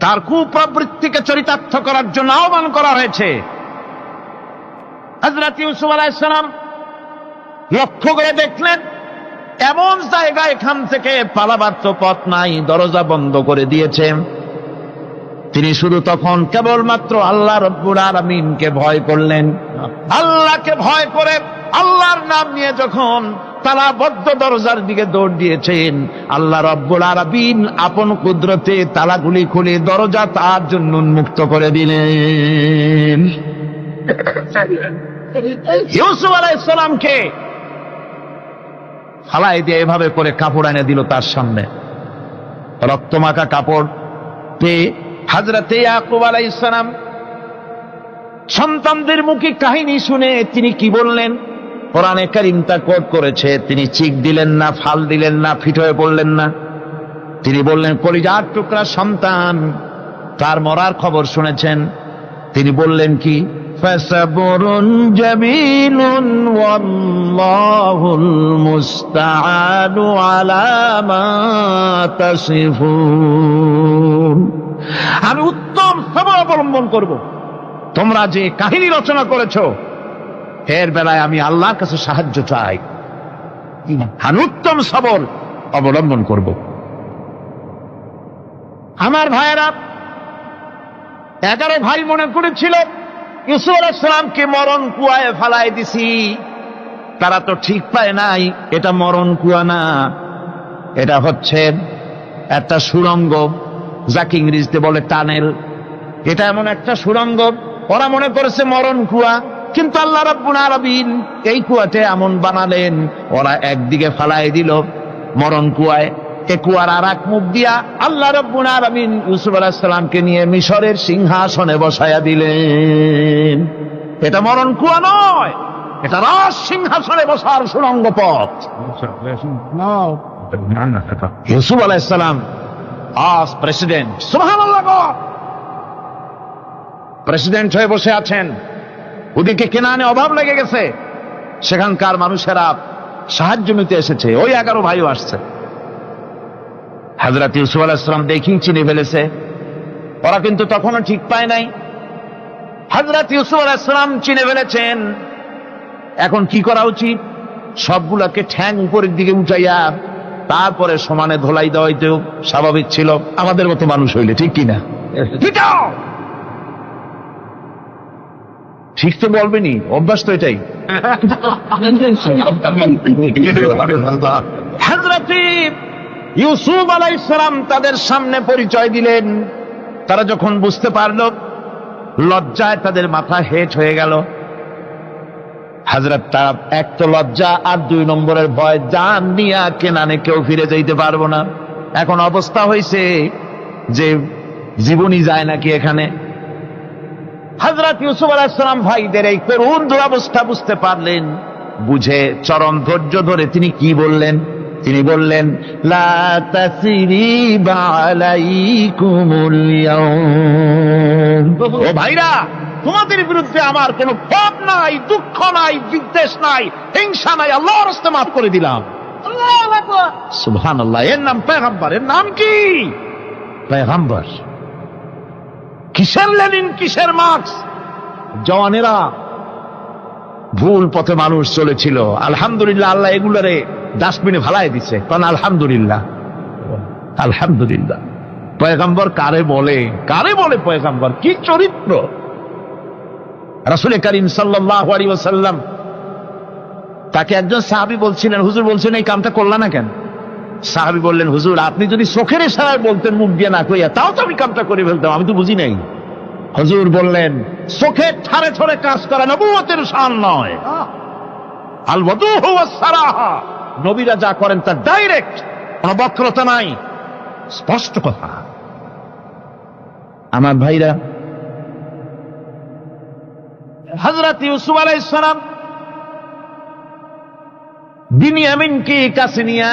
তার কুপ্রবৃত্তিকে চরিতার্থ করার জন্য আহ্বান করা হয়েছে। হযরত ইউসুফ আলাইহিস সালাম লক্ষ্য করে দেখলেন এমন জায়গা, এখান থেকে পালাবার তো পথ নাই, দরজা বন্ধ করে দিয়েছে। তিনি শুধু তখন কেবলমাত্র আল্লাহ রব্বুল আলামিনকে ভয় করলেন। আল্লাহকে ভয় করে আল্লাহর নাম নিয়ে যখন তালাবদ্ধ দরজার দিকে দৌড় দিয়েছেন, আল্লাহ রব্বুল আলামিন আপন কুদরতে তালাগুলি খুলে দরজা তার জন্য উন্মুক্ত করে দিলেন। ইউসুফ আলাইহিস সালামকে ফালাই দিয়ে এভাবে করে কাপড় এনে দিল তার সামনে, রক্তমাখা কাপড় পেয়ে হযরত ইয়াকুব আলাইহিস সালাম সন্তানদের মুখে কাহিনী শুনে তিনি কি বললেন? কোরআনে কারীম তা কোট করেছে। তিনি চিক দিলেন না, ফাল দিলেন না, ফিট হয়ে পড়লেন না। তিনি বললেন, কলিজার টুকরা সন্তান, তার মরার খবর শুনেছেন? তিনি বললেন কি? ফাসাবরুন জামিলুন ওয়াল্লাহুল মুস্তাআনু আলা মা তাসিফুন। আমি উত্তম সবর অবলম্বন করব। তোমরা যে কাহিনী রচনা করেছো এর বেলায় আমি আল্লাহর কাছে সাহায্য চাই। আমি উত্তম সবর অবলম্বন করব। আমার ভাইয়েরা, 11 ভাই মনে করেছিল ইউসুফ আলাইহিস সালামকে মরণ কুয়ায় ফালাই দিছি। তারা তো ঠিক পায় নাই এটা মরণ কুয়া না, এটা হচ্ছে একটা সুড়ঙ্গ, যাকে ইংরেজিতে বলে টানেল। এটা এমন একটা সুড়ঙ্গ, ওরা মনে করেছে মরণ কুয়া, কিন্তু আল্লাহ রাব্বুল আলামিন এই কুয়াতে এমন বানালেন, ওরা একদিকে ফালাই দিল মরণ কুয়ায়, এ কুয়ার আর এক মুখ দিয়া আল্লাহ রাব্বুল আলামিন ইউসুফ আলাইহিস সালামকে নিয়ে মিশরের সিংহাসনে বসায়া দিলেন। এটা মরণ কুয়া নয়, এটা রাজ সিংহাসনে বসার সুড়ঙ্গ পথ। ইউসুফ আলাইহিস সালাম আজ প্রেসিডেন্ট, সুবহানাল্লাহ, প্রেসিডেন্ট হয়ে বসে আছেন। ওদিকে কেনানে অভাব লেগে গেছে, সেখানকার মানুষেরা সাহায্য নিতে এসেছে, ওই 11 ভাইও আসছে। হযরত ইউসুফ আলাইহিস সালাম দেখেই চিনে ফেলেছে, ওরা কিন্তু তখনও ঠিক পায় নাই। হযরত ইউসুফ আলাইহিস সালাম চিনে ফেলেছেন। এখন কি করা উচিত? সবগুলাকে ঠ্যাং উপরের দিকে উঠাইয়া তারপরে সমানে ধোলাই দেওয়াইতেও স্বাভাবিক ছিল, আমাদের মতো মানুষ হইলে, ঠিক কিনা? ঠিক তো বলবেনি, অভ্যাস তো এটাই। হযরত ইউসুফ আলাইহিস সালাম তাদের সামনে পরিচয় দিলেন। তারা যখন বুঝতে পারল, লজ্জায় তাদের মাথা হেট হয়ে গেল। হযরত, তারা এক তো লজ্জা, আর 2 নম্বরের ভয়, জান নিয়া কেনানে কেউ ফিরে যাইতে পারবো না। এখন অবস্থা হয়েছে যে জীবনই যায় নাকি এখানে। হযরত ইউসুফ আলাইহিস সালাম ভাইদের এই করুণ দুরবস্থা বুঝতে পারলেন, বুঝে চরম ধৈর্য ধরে তিনি কি বললেন? তিনি বললেন, লা তাসরিবা আলাইকুমুল ইয়াউম। ও ভাইরা, তোমাদের বিরুদ্ধে আমার কোনো পাপ নাই, দুঃখ নাই, বিদ্বেষ নাই, হিংসা নাই, আল্লাহর রাস্তে মাফ করে দিলাম। আল্লাহু আকবার, সুবহানাল্লাহ। এর নাম পয়গম্বর। এর নাম কি? পয়গম্বর। কিসের লেনিন, কিসের মার্কস? জওয়ানেরা, ভুল পথে মানুষ চলেছিল, আলহামদুলিল্লাহ আল্লাহ এগুলারে ডাস্টবিনে ফালাই দিছে। কারণ আলহামদুলিল্লাহ, আলহামদুলিল্লাহ। পয়গম্বর কারে বলে? কারে বলে পয়গম্বর? কি চরিত্র! রাসূল করিম সাল্লাল্লাহু আলাইহি ওয়াসাল্লাম, তাকে একজন সাহাবী বলছিলেন, হুজুর বলছেন এই কামটা করলা না কেন? সাহাবী বললেন, হুজুর আপনি যদি চোখের ইশারায় বলতেন মুখ দিয়ে না কইয়া, তাও তো আমি কামটা করে ফেলতাম, আমি তো বুঝি নাই। হুজুর বললেন, চোখের ঠারে ঠরে কাজ করা নবুয়তের শান নয়। আল ওয়াদুহু ওয়াস সারাহা, নবীরা যা করেন তা ডাইরেক্ট, কোনো বক্রতা নাই, স্পষ্ট কথা। আমার ভাইরা, হযরত ইউসুফ আলাইহিস সালাম বিনিয়ামিনকে কাছে নিয়ে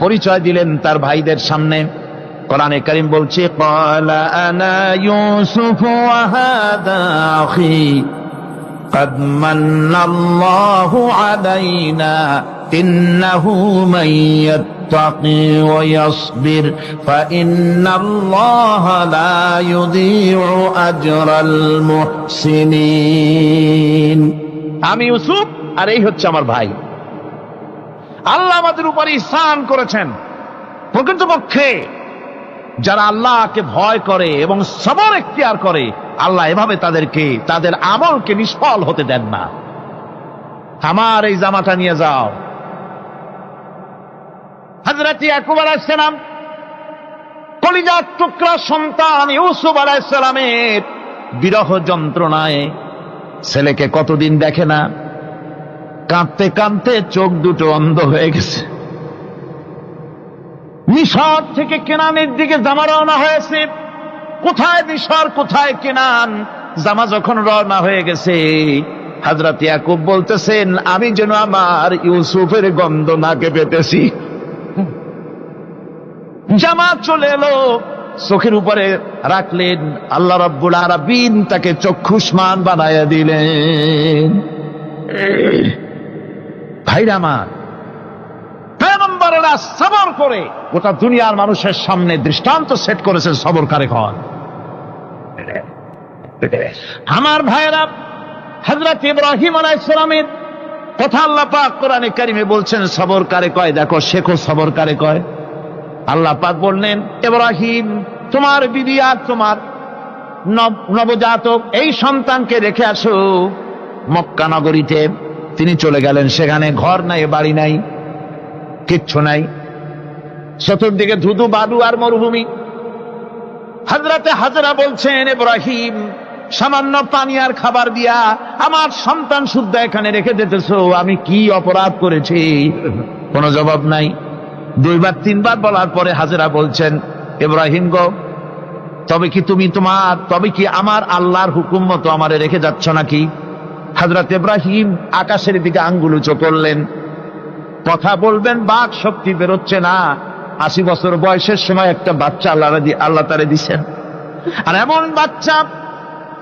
পরিচয় দিলেন তার ভাইদের সামনে। কোরআনে কারীম বলছে, ক্বালা আনা ইউসুফ ওয়া হাদা আখি قد من الله علينا إنه من يتقي ويصبر فإن الله لا يضيع أجر المحسنين। আমি ইউসুফ আর এই হচ্ছে আমার ভাই। আল্লাহ আমাদের উপর ইহসান করেছেন। প্রকৃতপক্ষে যারা আল্লাহকে ভয় করে এবং সবর এখতিয়ার করে, আল্লাহ এভাবে তাদেরকে, তাদের আমলকে নিষ্ফল হতে দেন না। আমার এই জামাটা নিয়ে যাও। হযরত ইয়াকুব আলাইহিস সালাম, কলিজার টুকরা সন্তান ইউসুফ আলাইহিস সালামের বিরহ যন্ত্রণায় ছেলেকে কতদিন দেখে না, কাঁদতে কাঁদতে চোখ দুটো অন্ধ হয়ে গেছে। মিশর থেকে কেনানের দিকে জামা রওনা হয়েছে। কোথায় মিশর, কোথায় কেনান? জামা যখন রওনা হয়ে গেছে, হযরত ইয়াকুব বলতেছেন, আমি যেন আমার ইউসুফের গন্ধ নাকে পেতেছি। জামা চলে এলো, চোখের উপরে রাখলেন, আল্লাহ রাব্বুল আলামিন তাকে চক্ষুষ্মান বানায়া দিলেন। ভাইরা আমার, পয়গম্বরেরা সবর করে গোটা দুনিয়ার মানুষের সামনে দৃষ্টান্ত সেট করেছেন সবর কারে কন। আমার ভাইরা, হযরত ইব্রাহিম আলাইহিস সালামের কথা আল্লাহ পাক কোরআনে কারিমে বলছেন সবর কারে কয়। দেখো, শেখো সবর কারে কয়। আল্লাহ পাক বললেন, ইব্রাহিম, তোমার বিবি আর তোমার নবজাতক এই সন্তানকে রেখে আসো মক্কা নগরীতে। তিনি চলে গেলেন, সেখানে ঘর নাই, বাড়ি নাই, কিচ্ছু নাই, চতুর্দিকে ধুধু বালু আর মরুভূমি। হযরতে হাজরা বলছেন, ইব্রাহিম, সামান্য পানি আর খাবার দিয়া আমার সন্তান শুদ্ধ এখানে রেখে দিতেছো, আমি কি অপরাধ করেছি? কোনো জবাব নাই। দুইবার তিনবার বলার পরে হাজরা বলছেন, ইব্রাহিম গো, তবে কি আমার আল্লাহর হুকুম মতো আমারে রেখে যাচ্ছ নাকি? হযরত ইব্রাহিম আকাশের দিকে আঙ্গুল উঁচু করলেন। কথা বলবেন, বাক শক্তি বেরোচ্ছে না। 80 বছর বয়সের সময় একটা বাচ্চা আল্লাহ তারে দিছেন, আর এমন বাচ্চা,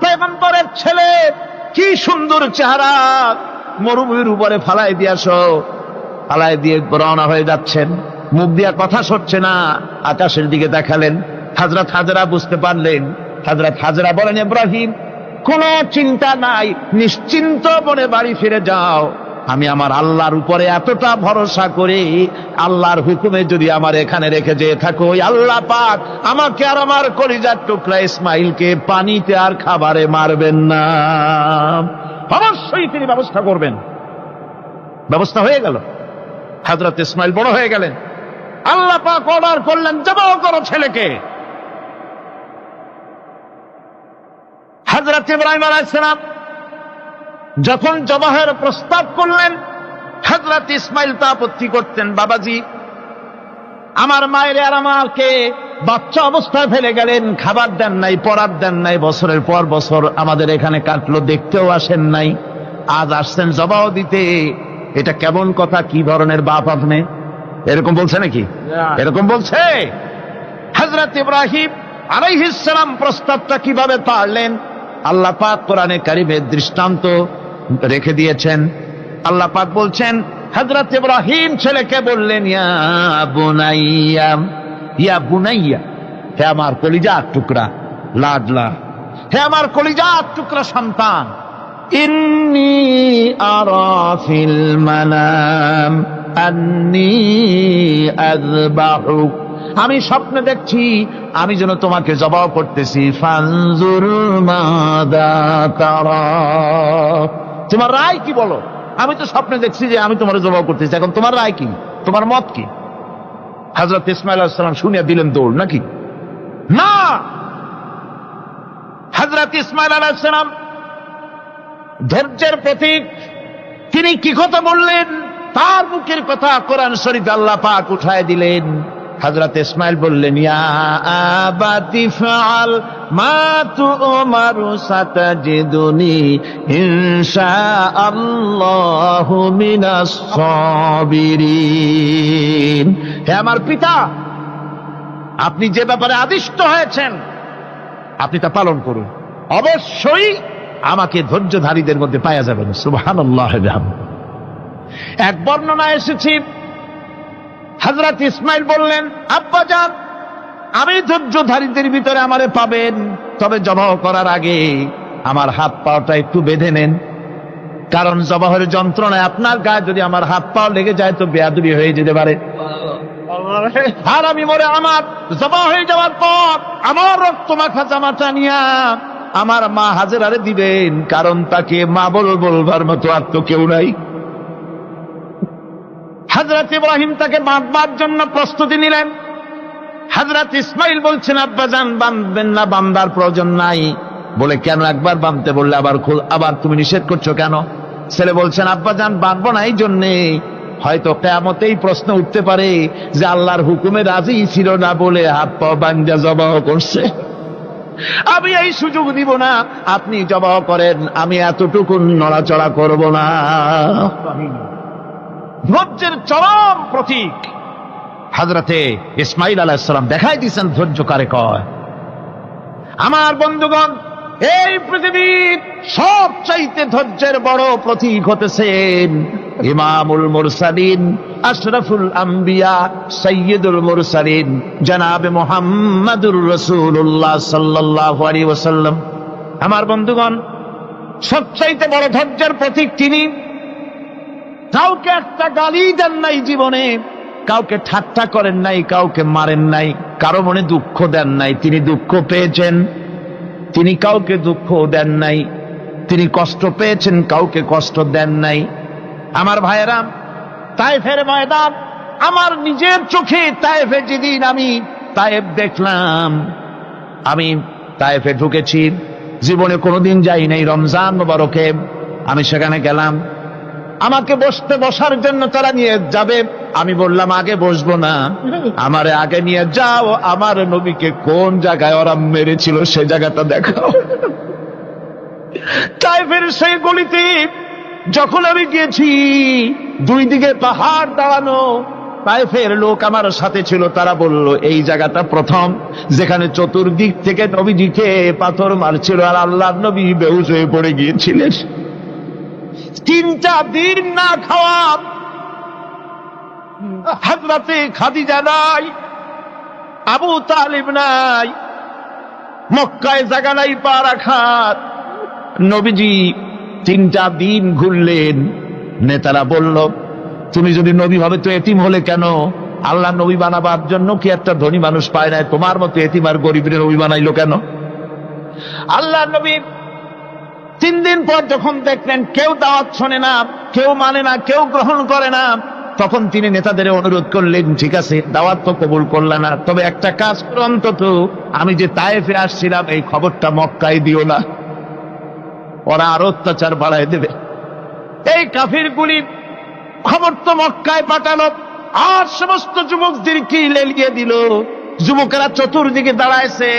পয়গম্বরের ছেলে, কি সুন্দর চেহারা, মরুভূমির উপরে ফালাই দিয়ে রওনা হয়ে যাচ্ছেন, মুখ দিয়া কথা সরছে না, আকাশের দিকে দেখালেন। হযরত হাজরা বুঝতে পারলেন। হযরত হাজরা বলেন, ইব্রাহিম, কোনো চিন্তা নাই, নিশ্চিন্ত মনে বাড়ি ফিরে যাও। আমি আমার আল্লাহর উপরে এতটা ভরসা করি, আল্লাহর হুকুমে যদি আমার এখানে রেখে যেয়ে থাকো, ওই আল্লাহ পাক আমাকে আর আমার কলিজার টুকরা ইসমাইলকে পানিতে আর খাবারে মারবেন না, অবশ্যই তিনি ব্যবস্থা করবেন। ব্যবস্থা হয়ে গেল। হযরত ইসমাইল বড় হয়ে গেলেন। আল্লাহ পাক অর্ডার করলেন, জবাহ করো ছেলেকে। হযরত ইব্রাহিম আলাইহিস সালাম যখন জবাহের প্রস্তাব করলেন, হযরত ইসমাইল তা আপত্তি করতেন, বাবাজি, আমার মায়ের আর আমাকে বাচ্চা অবস্থায় ফেলে গেলেন, খাবার দেন নাই, পরার দেন নাই, বছরের পর বছর আমাদের এখানে কাটলো, দেখতেও আসেন নাই, আজ আসছেন জবাহ দিতে। এটা কেমন কথা? কি ধরনের বাপ আপনি? এরকম বলছে নাকি? এরকম বলছে? হযরত ইব্রাহিম আলাইহিস সালাম প্রস্তাবটা কিভাবে পারলেন? আল্লাহ পাক কোরআনে কারিমে দৃষ্টান্ত রেখে দিয়েছেন। আল্লাহ পাক বলছেন, হযরত ইব্রাহিম ছেলেকে বললেন, ইয়া বুনাইয়া, হে আমার কলিজার টুকরা লাডলা, হে আমার কলিজার টুকরা সন্তান, ইন্নী আরা ফিল মানাম আন্নী আযবাহুক, আমি স্বপ্নে দেখছি আমি যেন তোমাকে জবাহ করতেছি। ফানজুর মাযা তারা, তোমার রায় কি বলো? আমি তো স্বপ্নে দেখছি যে আমি তোমার জবাহ করতেছি, এখন তোমার রায় কি, তোমার মত কি? হযরত ইসমাঈল আলাইহিস সালাম শুনিয়া দিলেন দৌড়, নাকি? না, হযরত ইসমাঈল আলাইহিস সালাম ধৈর্যের প্রতীক। তিনি কি কথা বললেন? তার মুখের কথা কোরআন শরীফে আল্লাহ পাক উঠায় দিলেন। হযরত ইসমাঈল বললেন, ইয়া আবাতি ফাআল মা তু'মারু সাতাজিদুনি ইনশাআল্লাহু মিনাস সাবিরিন, হে আমার পিতা, আপনি যে ব্যাপারে আদিষ্ট হয়েছেন আপনি তা পালন করুন, অবশ্যই আমাকে ধৈর্যধারীদের মধ্যে পাওয়া যাবেন। সুবহানাল্লাহ। এক বর্ণনা এসেছে, হযরত ইসমাঈল বললেন, আব্বাজান, আমি ধৈর্যধারীদের ভিতরে আমারে পাবেন, তবে জবাহ করার আগে আমার হাত পাটা একটু বেঁধে নেন, কারণ জবাহের যন্ত্রণায় আপনার গায়ে যদি আমার হাত পা লেগে যায় তো বেয়াদবি হয়ে যেতে পারে। আর আমি মরে আমার জবাহ হয়ে যাওয়ার পর আমার রক্ত মাখা জামাটা নিয়া আমার মা হাজেরারে দিবেন, কারণ তাকে মা বলবার মতো আর তো কেউ নাই। হযরত ইব্রাহিম তাকে বাঁধবার জন্য প্রস্তুতি নিলেন। হযরত ইসমাঈল বলছেন, আব্বাজান, বাঁধবেন না, বাঁধার প্রয়োজন নাই। বলে, কেন? একবার বাঁধতে বললে আবার তুমি নিষেধ করছো কেন? ছেলে বলছেন, আব্বাজান, বাঁধবো না এই জন্যে, হয়তো কিয়ামতেই প্রশ্ন উঠতে পারে যে আল্লাহর হুকুমে রাজি ছিল না বলে হাত পা বাঁধা জবাহ করছে। আমি এই সুযোগ দিব না, আপনি জবাহ করেন, আমি এতটুকু নড়াচড়া করব না। ধৈর্যের চরম প্রতীক। হযরতে ইসমাঈল আলাইহিস সালাম দেখাই দিয়েছেন ধৈর্য কারে কয়। আমার বন্ধুগণ, এই পৃথিবীর সবচাইতে ধৈর্যের বড় প্রতীক হতেছেন ইমামুল মুরসালিন, আশরাফুল আম্বিয়া, সাইয়্যিদুল মুরসালিন জনাবে মুহাম্মাদুর রাসূলুল্লাহ সাল্লাল্লাহু আলাইহি ওয়াসাল্লাম। আমার বন্ধুগণ, সবচাইতে বড় ধৈর্যের প্রতীক তিনি। কাউকে একটা গালি দেন নাই জীবনে, কাউকে ঠাট্টা করেন নাই, কাউকে মারেন নাই, কারো মনে দুঃখ দেন নাই। তিনি দুঃখ পেয়েছেন, তিনি কাউকে দুঃখ দেন নাই। তিনি কষ্ট পেয়েছেন, কাউকে কষ্ট দেন নাই। আমার ভাইয়েরা, তায়েফের ময়দান, আমার নিজের চোখে তায়েফে যেদিন আমি তায়েফ দেখলাম, আমি তায়েফে ঢুকেছি, জীবনে কোনোদিন যাই নাই। রমজান মোবারকে আমি সেখানে গেলাম, আমাকে বসার জন্য তারা নিয়ে যাবে। আমি বললাম আগে বসবো না, আমারে আগে নিয়ে যাও, আমার নবীকে কোন জায়গায় ওরা মেরেছিল সে জায়গাটা দেখাও। তাইফের সেই গলিতে যখন আমি গিয়েছি, দুই দিকে পাহাড় দাঁড়ানো, তাইফের লোক আমার সাথে ছিল, তারা বলল এই জায়গাটা প্রথম যেখানে চতুর্দিক থেকে নবীজিকে পাথর মারছিল আর আল্লাহর নবী বেহুশ হয়ে পড়ে গিয়েছিলেন। 3টা দিন না খাওয়া, হযরতে খাদিজা নাই, আবু তালিব নাই, মক্কায় জায়গা নাই পা রাখার। নবীজি 3টা দিন ঘুরলেন। নেতারা বলল তুমি যদি নবী হবে তো এতিম হলে কেন? আল্লাহ নবী বানাবার জন্য কি একটা ধনী মানুষ পায় না? তোমার মতো এতিম আর গরিবের নবী বানাইলো কেন? আল্লাহ নবী 3 দিন পর যখন দেখলেন কেউ দাওয়াত শোনে না, কেউ মানে না, কেউ গ্রহণ করে না, তখন তিনি নেতাদের অনুরোধ করলেন, ঠিক আছে দাওয়াত তো কবুল করল না, তবে একটা কাজ করো, অন্তত আমি যে তায়েফে আসছিলাম এই খবরটা মক্কায় দিও না, ওরা আরো অত্যাচার বাড়ায় দেবে। এই কাফিরগুলি খবর তো মক্কায় পাঠালো, আর সমস্ত যুবকদেরকে লেলিয়ে দিল। যুবকেরা চতুর্দিকে দাঁড়াইছে,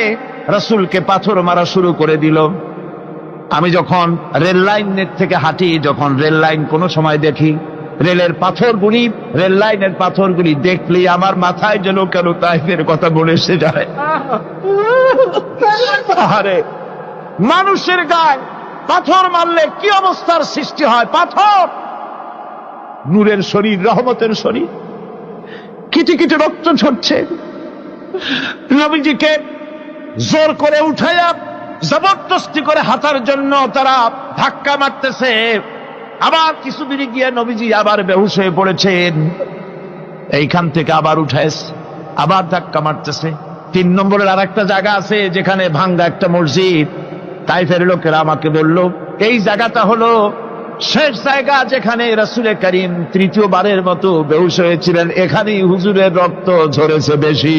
রাসূলকে পাথর মারা শুরু করে দিল। আমি যখন রেল লাইনের থেকে হাঁটি, যখন রেল লাইন কোনো সময় দেখি, রেলের পাথরগুলি, রেল লাইনের পাথরগুলি দেখলেই আমার মাথায় যেন কেন তাইফের কথা মনে এসে যায়। আরে মানুষের গায়ে পাথর মারলে কি অবস্থার সৃষ্টি হয়? পাথর নূরের শরীর, রহমতের শরীর, কিটি কিটি রক্ত ঝরছে। নবীজিকে জোর করে উঠাইয়া জবরদস্তি করে হাঁটার জন্য তারা ধাক্কা মারতেছে। আবার কিছুদিন গিয়ে নবীজি আবার বেহুশ হয়ে পড়েছেন, এইখান থেকে আবার উঠাইছে, আবার ধাক্কা মারতেছে। 3 নম্বরের আর একটা জায়গা আছে যেখানে ভাঙ্গা একটা মসজিদ। তাইফের লোকেরা আমাকে বলল এই জায়গাটা হলো শেষ জায়গা যেখানে রাসূল করিম 3য়-বারের মতো বেহুশ হয়েছিলেন, এখানেই হুজুরের রক্ত ঝরেছে বেশি।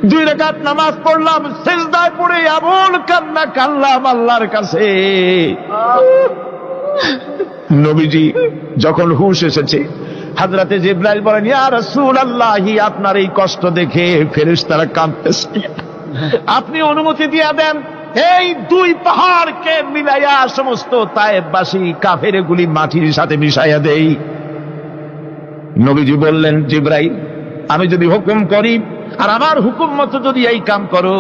2 রাকাত নামাজ পড়লাম, সিজদায় পড়ে এমন কান্না কাঁদলাম আল্লাহর কাছে। নবীজি যখন হুঁশ এসেছে, হযরতে জিবরাইল বলেন, ইয়া রাসূলুল্লাহ, আপনার এই কষ্ট দেখে ফেরেশতারা কাঁদতেছে, আপনি অনুমতি দিয়ে দেন এই 2 পাহাড়কে মিলাইয়া সমস্ত তায়েফবাসী কাফেরগুলি মাটির সাথে মিশাইয়া দেই। নবীজি বললেন, জিবরাইল, আমি যদি হুকুম করি আর আমার হুকুম মতো যদি এই কাম করো,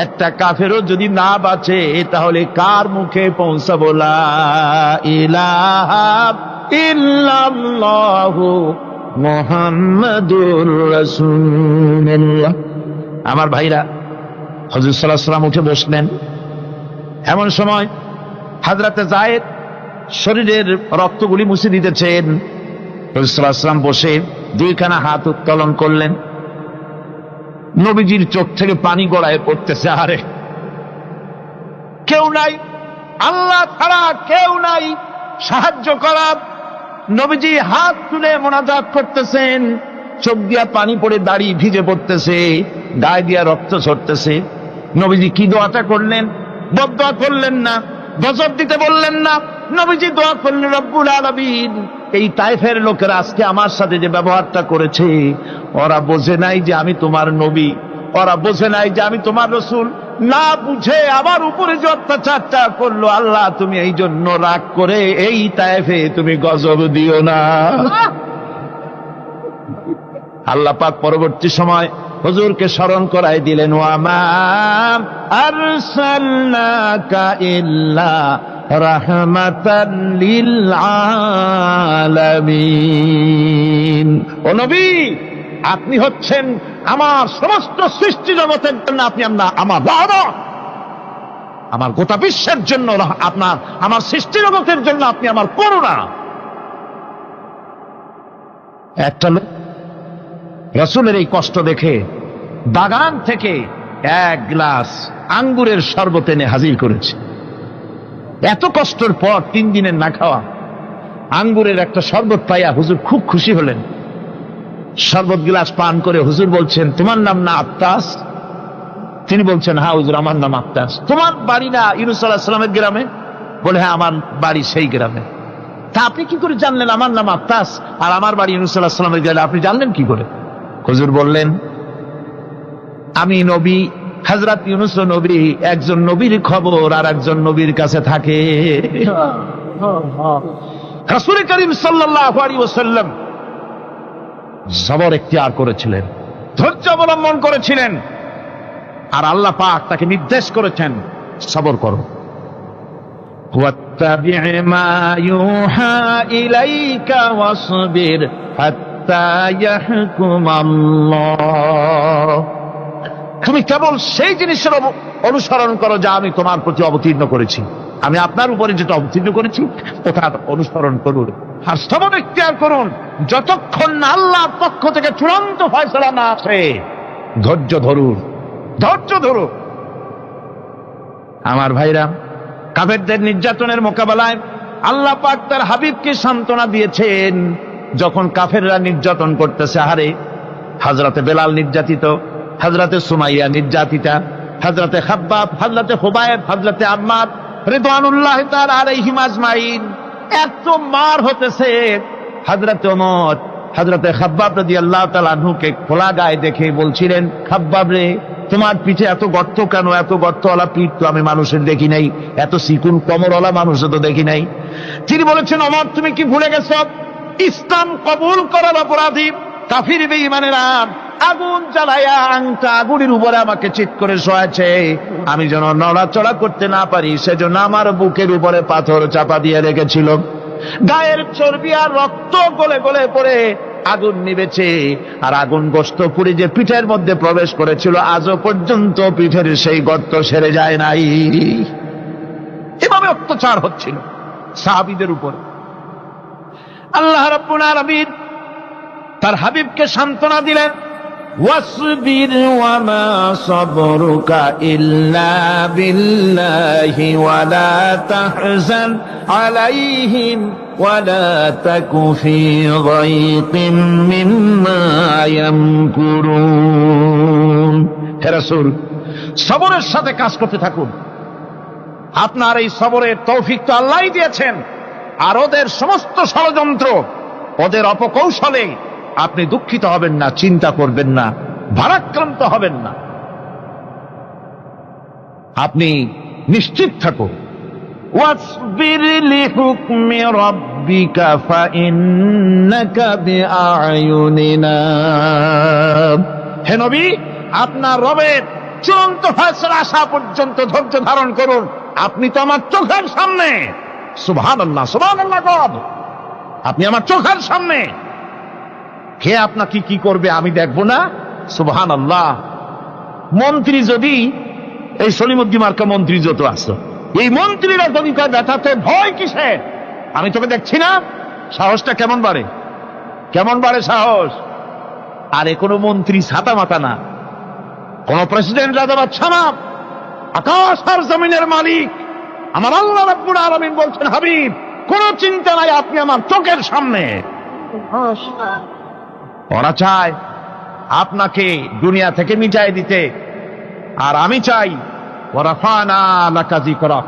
একটা কাফেরও যদি না বাঁচে তাহলে কার মুখে পৌঁছাবো লা ইলাহা ইল্লাল্লাহু মুহাম্মাদুর রাসূলুল্লাহ। আমার ভাইরা, হুজুর সাল্লাল্লাহু আলাইহি ওয়াসাল্লাম উঠে বসলেন। এমন সময় হযরতে যায়েদ শরীরের রক্তগুলি মুছে দিতেছেন। হুজুর সাল্লাল্লাহু আলাইহি ওয়াসাল্লাম বসে 2খানা হাত উত্তোলন করলেন। নবীজির চোখ থেকে পানি গড়ায় পড়তেছে। আরে কেউ নাই, আল্লাহ ছাড়া কেউ নাই সাহায্য করার। নবীজি হাত তুলে মোনাজাত করতেছেন, চোখ দিয়া পানি পড়ে দাড়ি ভিজে পড়তেছে, গায়ে দিয়া রক্ত ঝরতেছে। নবীজি কি দোয়াটা করলেন? বদদোয়া করলেন না, গজব দিতে বললেন না। নবীজি দোয়া করলেন, রব্বুল আলামিন, এই তায়েফের লোকেরা আজকে আমার সাথে যে ব্যবহারটা করেছে, ওরা বোঝে নাই যে আমি তোমার নবী, ওরা বোঝে নাই যে আমি তোমার রাসূল, না বুঝে আমার উপরে যে অত্যাচারটা করলো, আল্লাহ তুমি এই জন্য রাগ করে এই তায়েফে তুমি গজব দিও না। আল্লাহ পাক পরবর্তী সময় হুজুরকে স্মরণ করাই দিলেন, ওয়া মা আরসালনাকা ইল্লা রাহমাতাল লিল আলামিন। ও নবী, আপনি হচ্ছেন আমার সমস্ত সৃষ্টি জগতের জন্য, আপনি আমার রহমত, আমার গোটা বিশ্বের জন্য আপনার, আমার সৃষ্টি জগতের জন্য আপনি আমার করুণা। একটা লোক রাসূলের এই কষ্ট দেখে বাগান থেকে এক গ্লাস আঙ্গুরের শরবত এনে হাজির করেছে। এত কষ্টের পর 3 দিনের না খাওয়া আঙ্গুরের একটা শরবত পাইয়া হুজুর খুব খুশি হলেন। শরবত গ্লাস পান করে হুজুর বলছেন, তোমার নাম না আত্তাস? তিনি বলছেন, হ্যাঁ হুজুর, আমার নাম আত্তাস। তোমার বাড়ি না ইউনূস আলাইহিস সালামের গ্রামে? বলে, হ্যাঁ, আমার বাড়ি সেই গ্রামে। তা আপনি কি করে জানলেন আমার নাম আত্তাস আর আমার বাড়ি ইউনূস আলাইহিস সালামের গ্রামে? আপনি জানলেন কি করে? হুজুর বললেন, আমি নবী, হযরত ইউনূস নবী, একজন নবীর খবর আর একজন নবীর কাছে থাকে। রাসূল করিম সাল্লাল্লাহু আলাইহি ওয়াসাল্লাম সবর ইখতিয়ার করেছিলেন, ধৈর্য অবলম্বন করেছিলেন, আর আল্লাহ পাক তাকে নির্দেশ করেছেন, সবর করো। ওয়াত্তাবি' মা ইউহা ইলাইকা ওয়াসবির হাত্তা ইয়াহকুমাল্লাহ। তুমি কেবল সেই জিনিসের অনুসরণ করো যা আমি তোমার প্রতি অবতীর্ণ করেছি। আমি আপনার উপরে যেটা অবতীর্ণ করেছি ওটা অনুসরণ করুন, আর সবর ইখতিয়ার করুন যতক্ষণ না আল্লাহর পক্ষ থেকে চূড়ান্ত ফয়সালা না আসে। ধৈর্য ধরুন, ধৈর্য ধরুন। আমার ভাইরা, কাফেরদের নির্যাতনের মোকাবেলায় আল্লাহ পাক তার হাবিবকে সান্ত্বনা দিয়েছেন। যখন কাফেররা নির্যাতন করতেছে, হারে হযরতে বেলাল নির্যাতিত, হযরতে সুমাইয়া নির্যাতিতা, হযরতে খাব্বাব, হযরতে হুবায়ব, হযরতে আম্মার রিদওয়ানুল্লাহি তাআলা আলাইহিম আজমাইন, এত মার হতেছে। হযরতে ওমর হযরতে খাব্বাব রাদিয়াল্লাহু তাআলা আনহুকে খোলা গায়ে দেখে বলছিলেন, খাব্বাব রে, তোমার পিঠে এত গর্ত কেন? এত গর্তওয়ালা পিঠ তো আমি মানুষের দেখি নাই, এত চিকুন কোমরওয়ালা মানুষও তো দেখি নাই। তিনি বলেছেন, ওমর, তুমি কি ভুলে গেছো? ইসলাম কবুল করার অপরাধী কাফির বেঈমানেরা আগুন জ্বালায়া আংটা আগুনের উপরে আমাকে চিৎ করে শোয়াছে। আমি যেন নড়াচড়া করতে না পারি সেজন্য আমার বুকের উপরে পাথর চাপা দিয়ে রেখেছিল। গায়ের চর্বি আর রক্ত গলে গলে পড়ে আগুন নিবেছে, আর আগুন গোশত পুড়ে যে পিঠের মধ্যে প্রবেশ করেছিল আজও পর্যন্ত পিঠের সেই গর্ত সেরে যায় নাই। এভাবে অত্যাচার হচ্ছিল সাহাবীদের উপর। আল্লাহ রাব্বুল আলামিন তার হাবিবকে সান্ত্বনা দিলেন, ওয়াসবির ওয়া মা সাবরুকা ইল্লা বিল্লাহি ওয়া লা তাহজান আলাইহিম ওয়া লা তাকু ফি যায়কিম মিম্মা ইয়ামকুরুন। হে রাসূল, সবরের সাথে কাজ করতে থাকুন। আপনার এই সবরের তৌফিক তো আল্লাহই দিয়েছেন, আর ওদের সমস্ত ষড়যন্ত্র, ওদের অপকৌশলে আপনি দুঃখিত হবেন না, চিন্তা করবেন না, ভারাক্রান্ত হবেন না। আপনি নিশ্চিত থাকুন। ওয়াসবির লিহুকমি রাব্বিকা ফাইন্নাকা বিআয়ুনিনা। হে নবী, আপনার রবের চূড়ান্ত ফয়সালা আসা পর্যন্ত ধৈর্য ধারণ করুন। আপনি তো আমার চোখের সামনে। সুবহানাল্লাহ, সুবহানাল্লাহ। গড, আপনি আমার চোখের সামনে। কে আপনাকে কি করবে আমি দেখবো না? সুবহানাল্লাহ। মন্ত্রী যদি, এই সলিমুদ্দিন মার্কা মন্ত্রী যত আছে, এই মন্ত্রীরা যদি ব্যথাতে ভয় কিসে? আমি তোকে দেখছি না? সাহসটা কেমন বাড়ে, কেমন বাড়ে সাহস। আরে কোনো মন্ত্রী ছাতা মাতা না, কোন প্রেসিডেন্ট রাজা বাদশা না, আকাশ আর জমিনের মালিক আমার আল্লাহ রাব্বুল আলামিন বলছেন, হাবিব, কোন চিন্তা নাই, আপনি আমার চোখের সামনে। ওরা চায় আপনাকে দুনিয়া থেকে মিটাই দিতে, আর আমি চাই ওয়ারাফানা লাকা যিকরাক,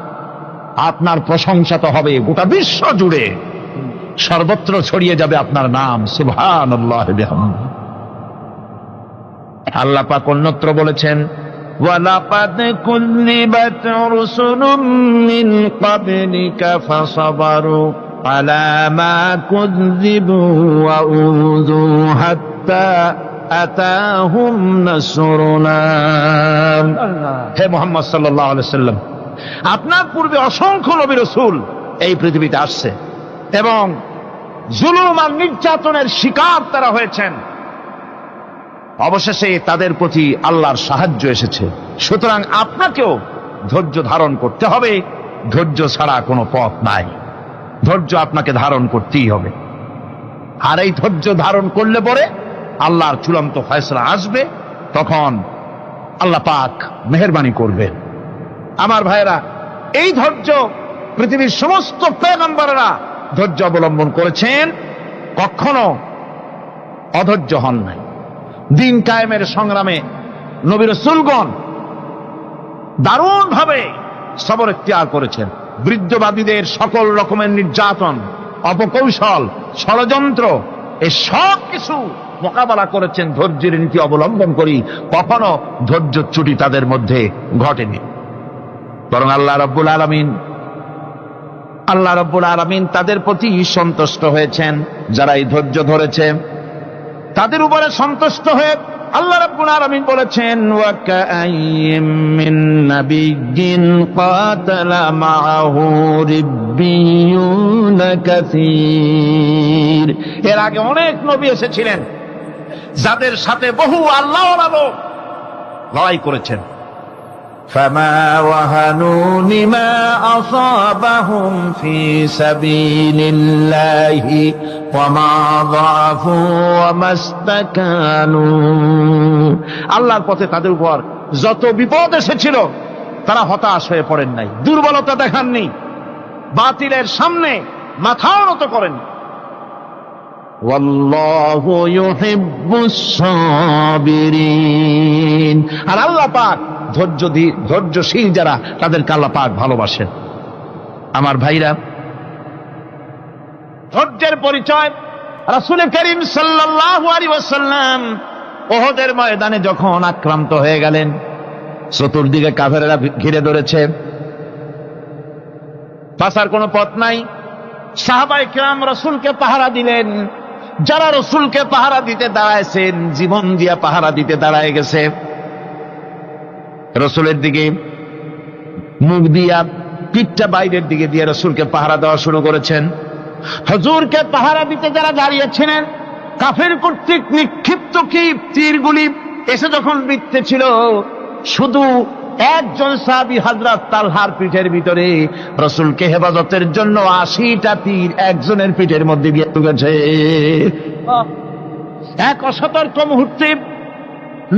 আপনার প্রশংসা তো হবে গোটা বিশ্ব জুড়ে, সর্বত্র ছড়িয়ে যাবে আপনার নাম। সুবহানাল্লাহি বিহামদিহি। আল্লাহ পাক অন্যত্র বলেছেন, ওয়ালাকাদ কুযযিবাত রুসুলুম মিন ক্বাবলিকা ফাসাবারু আলা মা কুযযিবু ওয়া উযু হাত্তা আতাহুম নাসরুনা। হে মুহাম্মদ সাল্লাল্লাহু আলাইহি ওয়াসাল্লাম, আপনার পূর্বে অসংখ্য নবী রাসূল এই পৃথিবীতে আসছে এবং জুলুম আর নির্যাতনের শিকার তারা হয়েছেন। অবশেষে তাদের প্রতি আল্লাহর সাহায্য এসেছে। সুতরাং আপনাকেও ধৈর্য ধারণ করতে হবে। ধৈর্য ছাড়া কোনো পথ নাই। ধৈর্য আপনাকে ধারণ করতেই হবে। আর এই ধৈর্য ধারণ করলে পরে আল্লাহর চূড়ান্ত ফয়সালা আসবে, তখন আল্লাহ পাক মেহেরবানি করবেন। আমার ভাইরা, এই ধৈর্য পৃথিবীর সমস্ত পয়গম্বররা ধৈর্য অবলম্বন করেছেন, কখনো অধৈর্য হন নাই। দিন কায়েমের সংগ্রামে নবী রাসূলগণ দারুণ ভাবে সবর ইখতিয়ার করেছেন। বৃদ্ধবাদীদের সকল রকমের নির্যাতন, অপকৌশল, ষড়যন্ত্র, এই সব কিছু মোকাবেলা করেছেন ধৈর্যের নীতি অবলম্বন করি। কখনো ধৈর্যচ্যুতি তাদের মধ্যে ঘটেনি, বরং আল্লাহ রাব্বুল আলামিন তাদের প্রতি সন্তুষ্ট হয়েছেন। যারা এই ধৈর্য ধরেছে তাদের উপরে সন্তুষ্ট হয়ে আল্লাহ রাব্বুল আলামিন বলেছেন, ওয়া কাআইয়্যিম মিন নাবিয়্যিন কাতালা মাআহু রিব্বিয়ুনা কাসীর। এর আগে অনেক নবী এসেছিলেন যাদের সাথে বহু আল্লাহওয়ালা লোক লড়াই করেছেন। فما وهنوا لما أصابهم في سبيل الله وما ضعفوا وما استكانوا। আল্লাহর পথে তাদের উপর যত বিপদ এসেছিল তারা হতাশ হয়ে পড়েন নাই, দুর্বলতা দেখাননি, বাতিলের সামনে মাথাও নত করেন। ওয়াল্লাহু ইউহিব্বুস সাবিরিন। আর আল্লাহ পাক ধৈর্যশীল যারা, তাদেরকে আল্লাহ পাক ভালোবাসেন। আমার ভাইরা, ধৈর্যের পরিচয় রাসূল করিম সাল্লাল্লাহু আলাইহি ওয়াসাল্লাম উহুদের ময়দানে যখন আক্রান্ত হয়ে গেলেন, চতুর্দিকে কাফেররা ঘিরে ধরেছে, বাঁচার কোনো পথ নাই। সাহাবায়ে কেরাম রাসূলকে পাহারা দিলেন। যারা রাসূলকে পাহারা দিতে দাঁড়াইছেন, জীবন দিয়া পাহারা দিতে দাঁড়ায় গেছে। রাসূলের দিকে মুখ দিয়া, পিঠটা বাইরের দিকে দিয়ে রাসূলকে পাহারা দেওয়া শুরু করেছেন। হুজুরকে পাহারা দিতে যারা দাঁড়িয়েছিলেন, কাফের কর্তৃক নিক্ষিপ্ত কি তীরগুলি এসে যখন বিঁধতেছিল, শুধু একজন সাহাবী হযরত তালহার পিঠের ভিতরে রাসূলকে হেফাজতের জন্য 80টা তীর একজনের পিঠের মধ্যে দিয়ে ঢুকেছে। এক অসতর্ক মুহূর্তে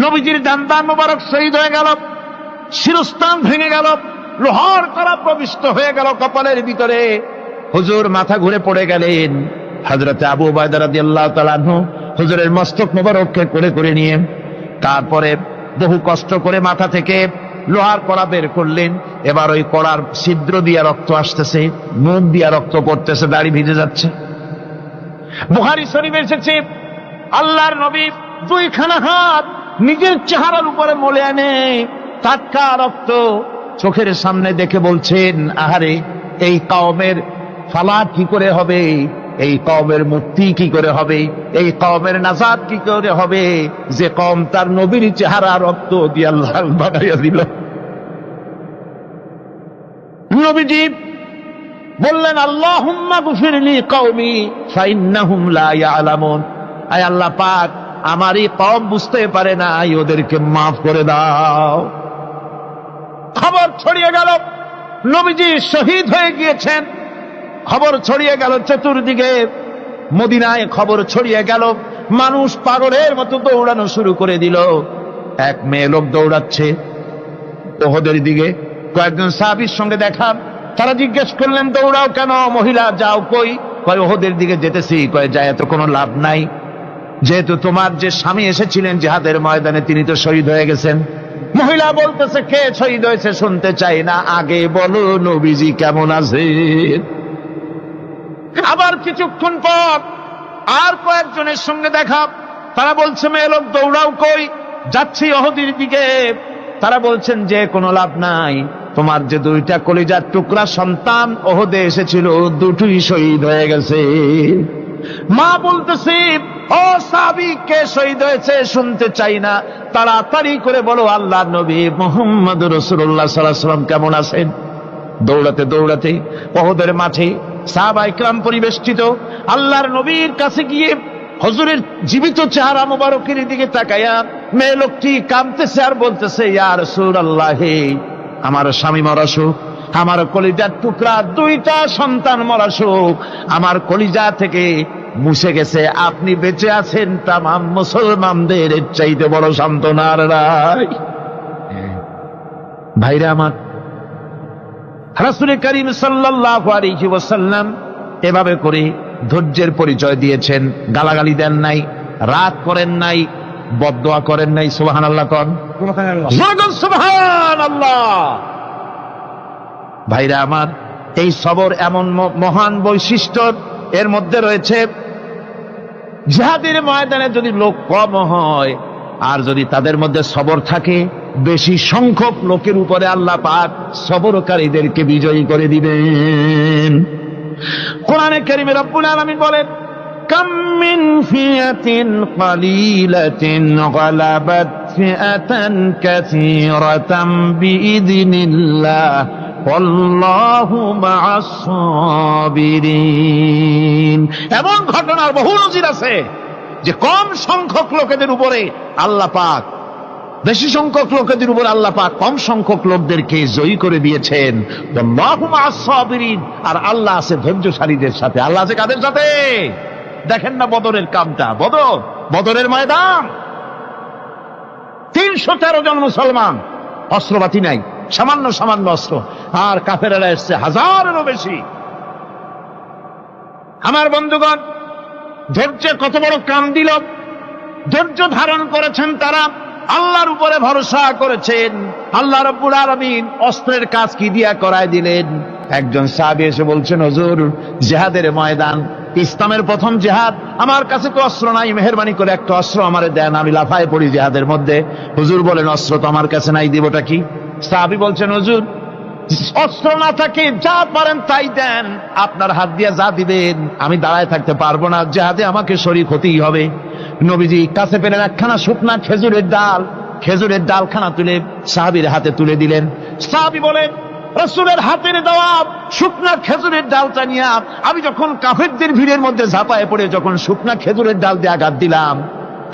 নবীজির দান্দান মোবারক শহীদ হয়ে গেল, শিরস্থান ভেঙে গেল, লোহার কড়া প্রবিষ্ট হয়ে গেল কপালের ভিতরে। হুজুর মাথা ঘুরে পড়ে গেলেন। হযরত আবু উবাইদা রাদিয়াল্লাহু তাআলা আনহু হুজুরের মস্তক মোবারককে কোলে করে নিয়ে তারপরে বহু কষ্ট করে মাথা থেকে লোহার কড়া বের করলেন। এবার ওই কড়ার ছিদ্র দিয়ে রক্ত আসতেছে, মুখ দিয়ে রক্ত পড়তেছে, দাড়ি ভিজে যাচ্ছে। বুখারী শরীফে এসেছে, আল্লাহর নবী দুইখানা হাত নিজের চেহারার উপরে মলে আনে টাটকা রক্ত চোখের সামনে দেখে বলছেন, আহারে, এই কওমের ফালাত কি করে হবে, এই কওমের মুক্তি কি করে হবে, এই কওমের নাজাত কি করে হবে, যে কওম তার নবীর চেহারা রক্ত দিয়ে লাল বানাইয়া দিল। নবীজি বললেন, আল্লাহুম্মা গফিরলি কওমি ফাইন্নাহুম লা ইয়ালামুন। আয় আল্লাহ পাক, আমার এই কওম বুঝতে পারে না, ওদেরকে মাফ করে দাও। খবর ছড়িয়ে গেল নবীজি শহীদ হয়ে গিয়েছেন। খবর ছড়িয়ে গেল চতুর্দিকে, মদিনায় খবর ছড়িয়ে গেল। মানুষ পাগলের মতো দৌড়ানো শুরু করে দিল। এক মেয়ে লোক দৌড়াচ্ছে উহুদের দিকে। কয়েকজন সাহাবীর সঙ্গে দেখা, তারা জিজ্ঞেস করলেন, দৌড়াও কেন? মহিলা, যাও কই? কয়, উহুদের দিকে যেতেছি। কয়, যায় তো কোনো লাভ নাই, যেহেতু তোমার যে স্বামী এসেছিলেন জিহাদের ময়দানে, তিনি তো শহীদ হয়ে গেছেন। মহিলা বলতেছে, কে শহীদ হয়েছে শুনতে চাই না, আগে বলো নবীজি কেমন আছেন। আবার কিছুক্ষণ পর আর কয়েকজনের সঙ্গে দেখা, তারা বলছে, মেয়ে লোক দৌড়াও কই? যাচ্ছি উহুদের দিকে। তারা বলছেন যে কোনো লাভ নাই, তোমার যে দুইটা কলিজার টুকরা সন্তান উহুদে এসেছিল, দুটোই শহীদ হয়ে গেছে। মা বলতেছে, ও সাহাবী, কে শহীদ হয়েছে শুনতে চাই না, তাড়াতাড়ি করে বলো আল্লাহর নবী মুহাম্মদ রাসূলুল্লাহ সাল্লাল্লাহু আলাইহি ওয়াসাল্লাম কেমন আছেন। দৌড়াতে দৌড়াতে উহুদের মাঠে সাহাবায়ে কেরাম পরিবেষ্টিত, আল্লাহর নবীর কাছে গিয়ে হুজুরের জীবিত চেহারা মোবারকের দিকে তাকায়া মেয়ে লোকটি কাঁদতেছে আর বলতেছে, ইয়া রাসূলুল্লাহ, আমার স্বামী মরা শোক, আমার কলিজার টুকরা দুইটা সন্তান মরা শোক আমার কলিজা থেকে মুছে গেছে, আপনি বেঁচে আছেন, তামাম মুসলমানদের চাইতে বড় সান্ত্বনার রায়। ভাইরা আমার, রাসূল করিম সাল্লাল্লাহু আলাইহি ওয়াসাল্লাম এভাবে করে ধৈর্যের পরিচয় দিয়েছেন। গালাগালি দেন নাই, রাগ করেন নাই, বদদোয়া করেন নাই। সুবহানাল্লাহ কোন, সুবহানাল্লাহ। ভাইরা আমার, এই সবর এমন মহান বৈশিষ্ট্য, এর মধ্যে রয়েছে জিহাদের ময়দানে যদি লোক কম হয় আর যদি তাদের মধ্যে সবর থাকে, বেশি সংখ্যক লোকের উপরে আল্লাহ পাক সবরকারীদেরকে বিজয়ী করে দিবেন। কোরআনে কারীমে রব্বুল আলামিন বলেন, কাম মিন ফিয়াতিন কালিলাতিন গালাবাত ফিআতান কাসীরাতাম বিইذনিল্লাহ ওয়াল্লাহু মা'আস সাবিরিন। এমন ঘটনার বহু নজির আছে যে কম সংখ্যক লোকেদের উপরে আল্লাহ পাক, বেশি সংখ্যক লোকেদের উপর আল্লাহ পাক কম সংখ্যক লোকদেরকে জয়ী করে দিয়েছেন। ওয়াল্লাহু মা'আস সাবিরিন, আর আল্লাহ আছে ধৈর্যশালীদের সাথে। আল্লাহ আছে কাদের সাথে? দেখেন না বদরের কামটা, বদরের ময়দান, 313 জন মুসলমান, অস্ত্রপাতি নাই, সামান্য সামান্য অস্ত্র, আর কাফেরেরা এসছে হাজারেরও বেশি। আমার বন্ধুগণ, ধৈর্যের কত বড় কাম দিল, ধৈর্য ধারণ করেছেন তারা, আল্লাহর উপরে ভরসা করেছেন। আল্লাহ রাব্বুল আলামিন অস্ত্রের কাজ কি দিয়া করায় দিলেন। একজন সাহাবী এসে বলছেন, হুজুর, জিহাদের ময়দান, ইসলামের প্রথম জিহাদ, আমার কাছে তো অস্ত্র নাই, মেহেরবানি করে একটা অস্ত্র আমারে দেন, আমি লাফায় পড়ি জিহাদের মধ্যে। হুজুর বলেন, অস্ত্র তো আমার কাছে নাই, দিবটা কি? সাহাবী বলছেন, হুজুর, অস্ত্র না থাকে যা পারেন তাই দেন, আপনার হাত দিয়ে যা দিবেন আমি দাঁড়ায় থাকতে পারবো না, জিহাদে আমাকে শরীক হতেই হবে। নবীজি কাছে পেলেন একখানা শুকনা খেজুরের ডালখানা তুলে সাহাবীর হাতে তুলে দিলেন। সাহাবী বলেন, রাসূলের হাতের দেওয়া শুকনা খেজুরের ডালটা নিয়ে আমি যখন কাফেরদের ভিড়ের মধ্যে ঝাঁপায় পড়ে যখন শুকনা খেজুরের ডাল দিয়ে আঘাত দিলাম,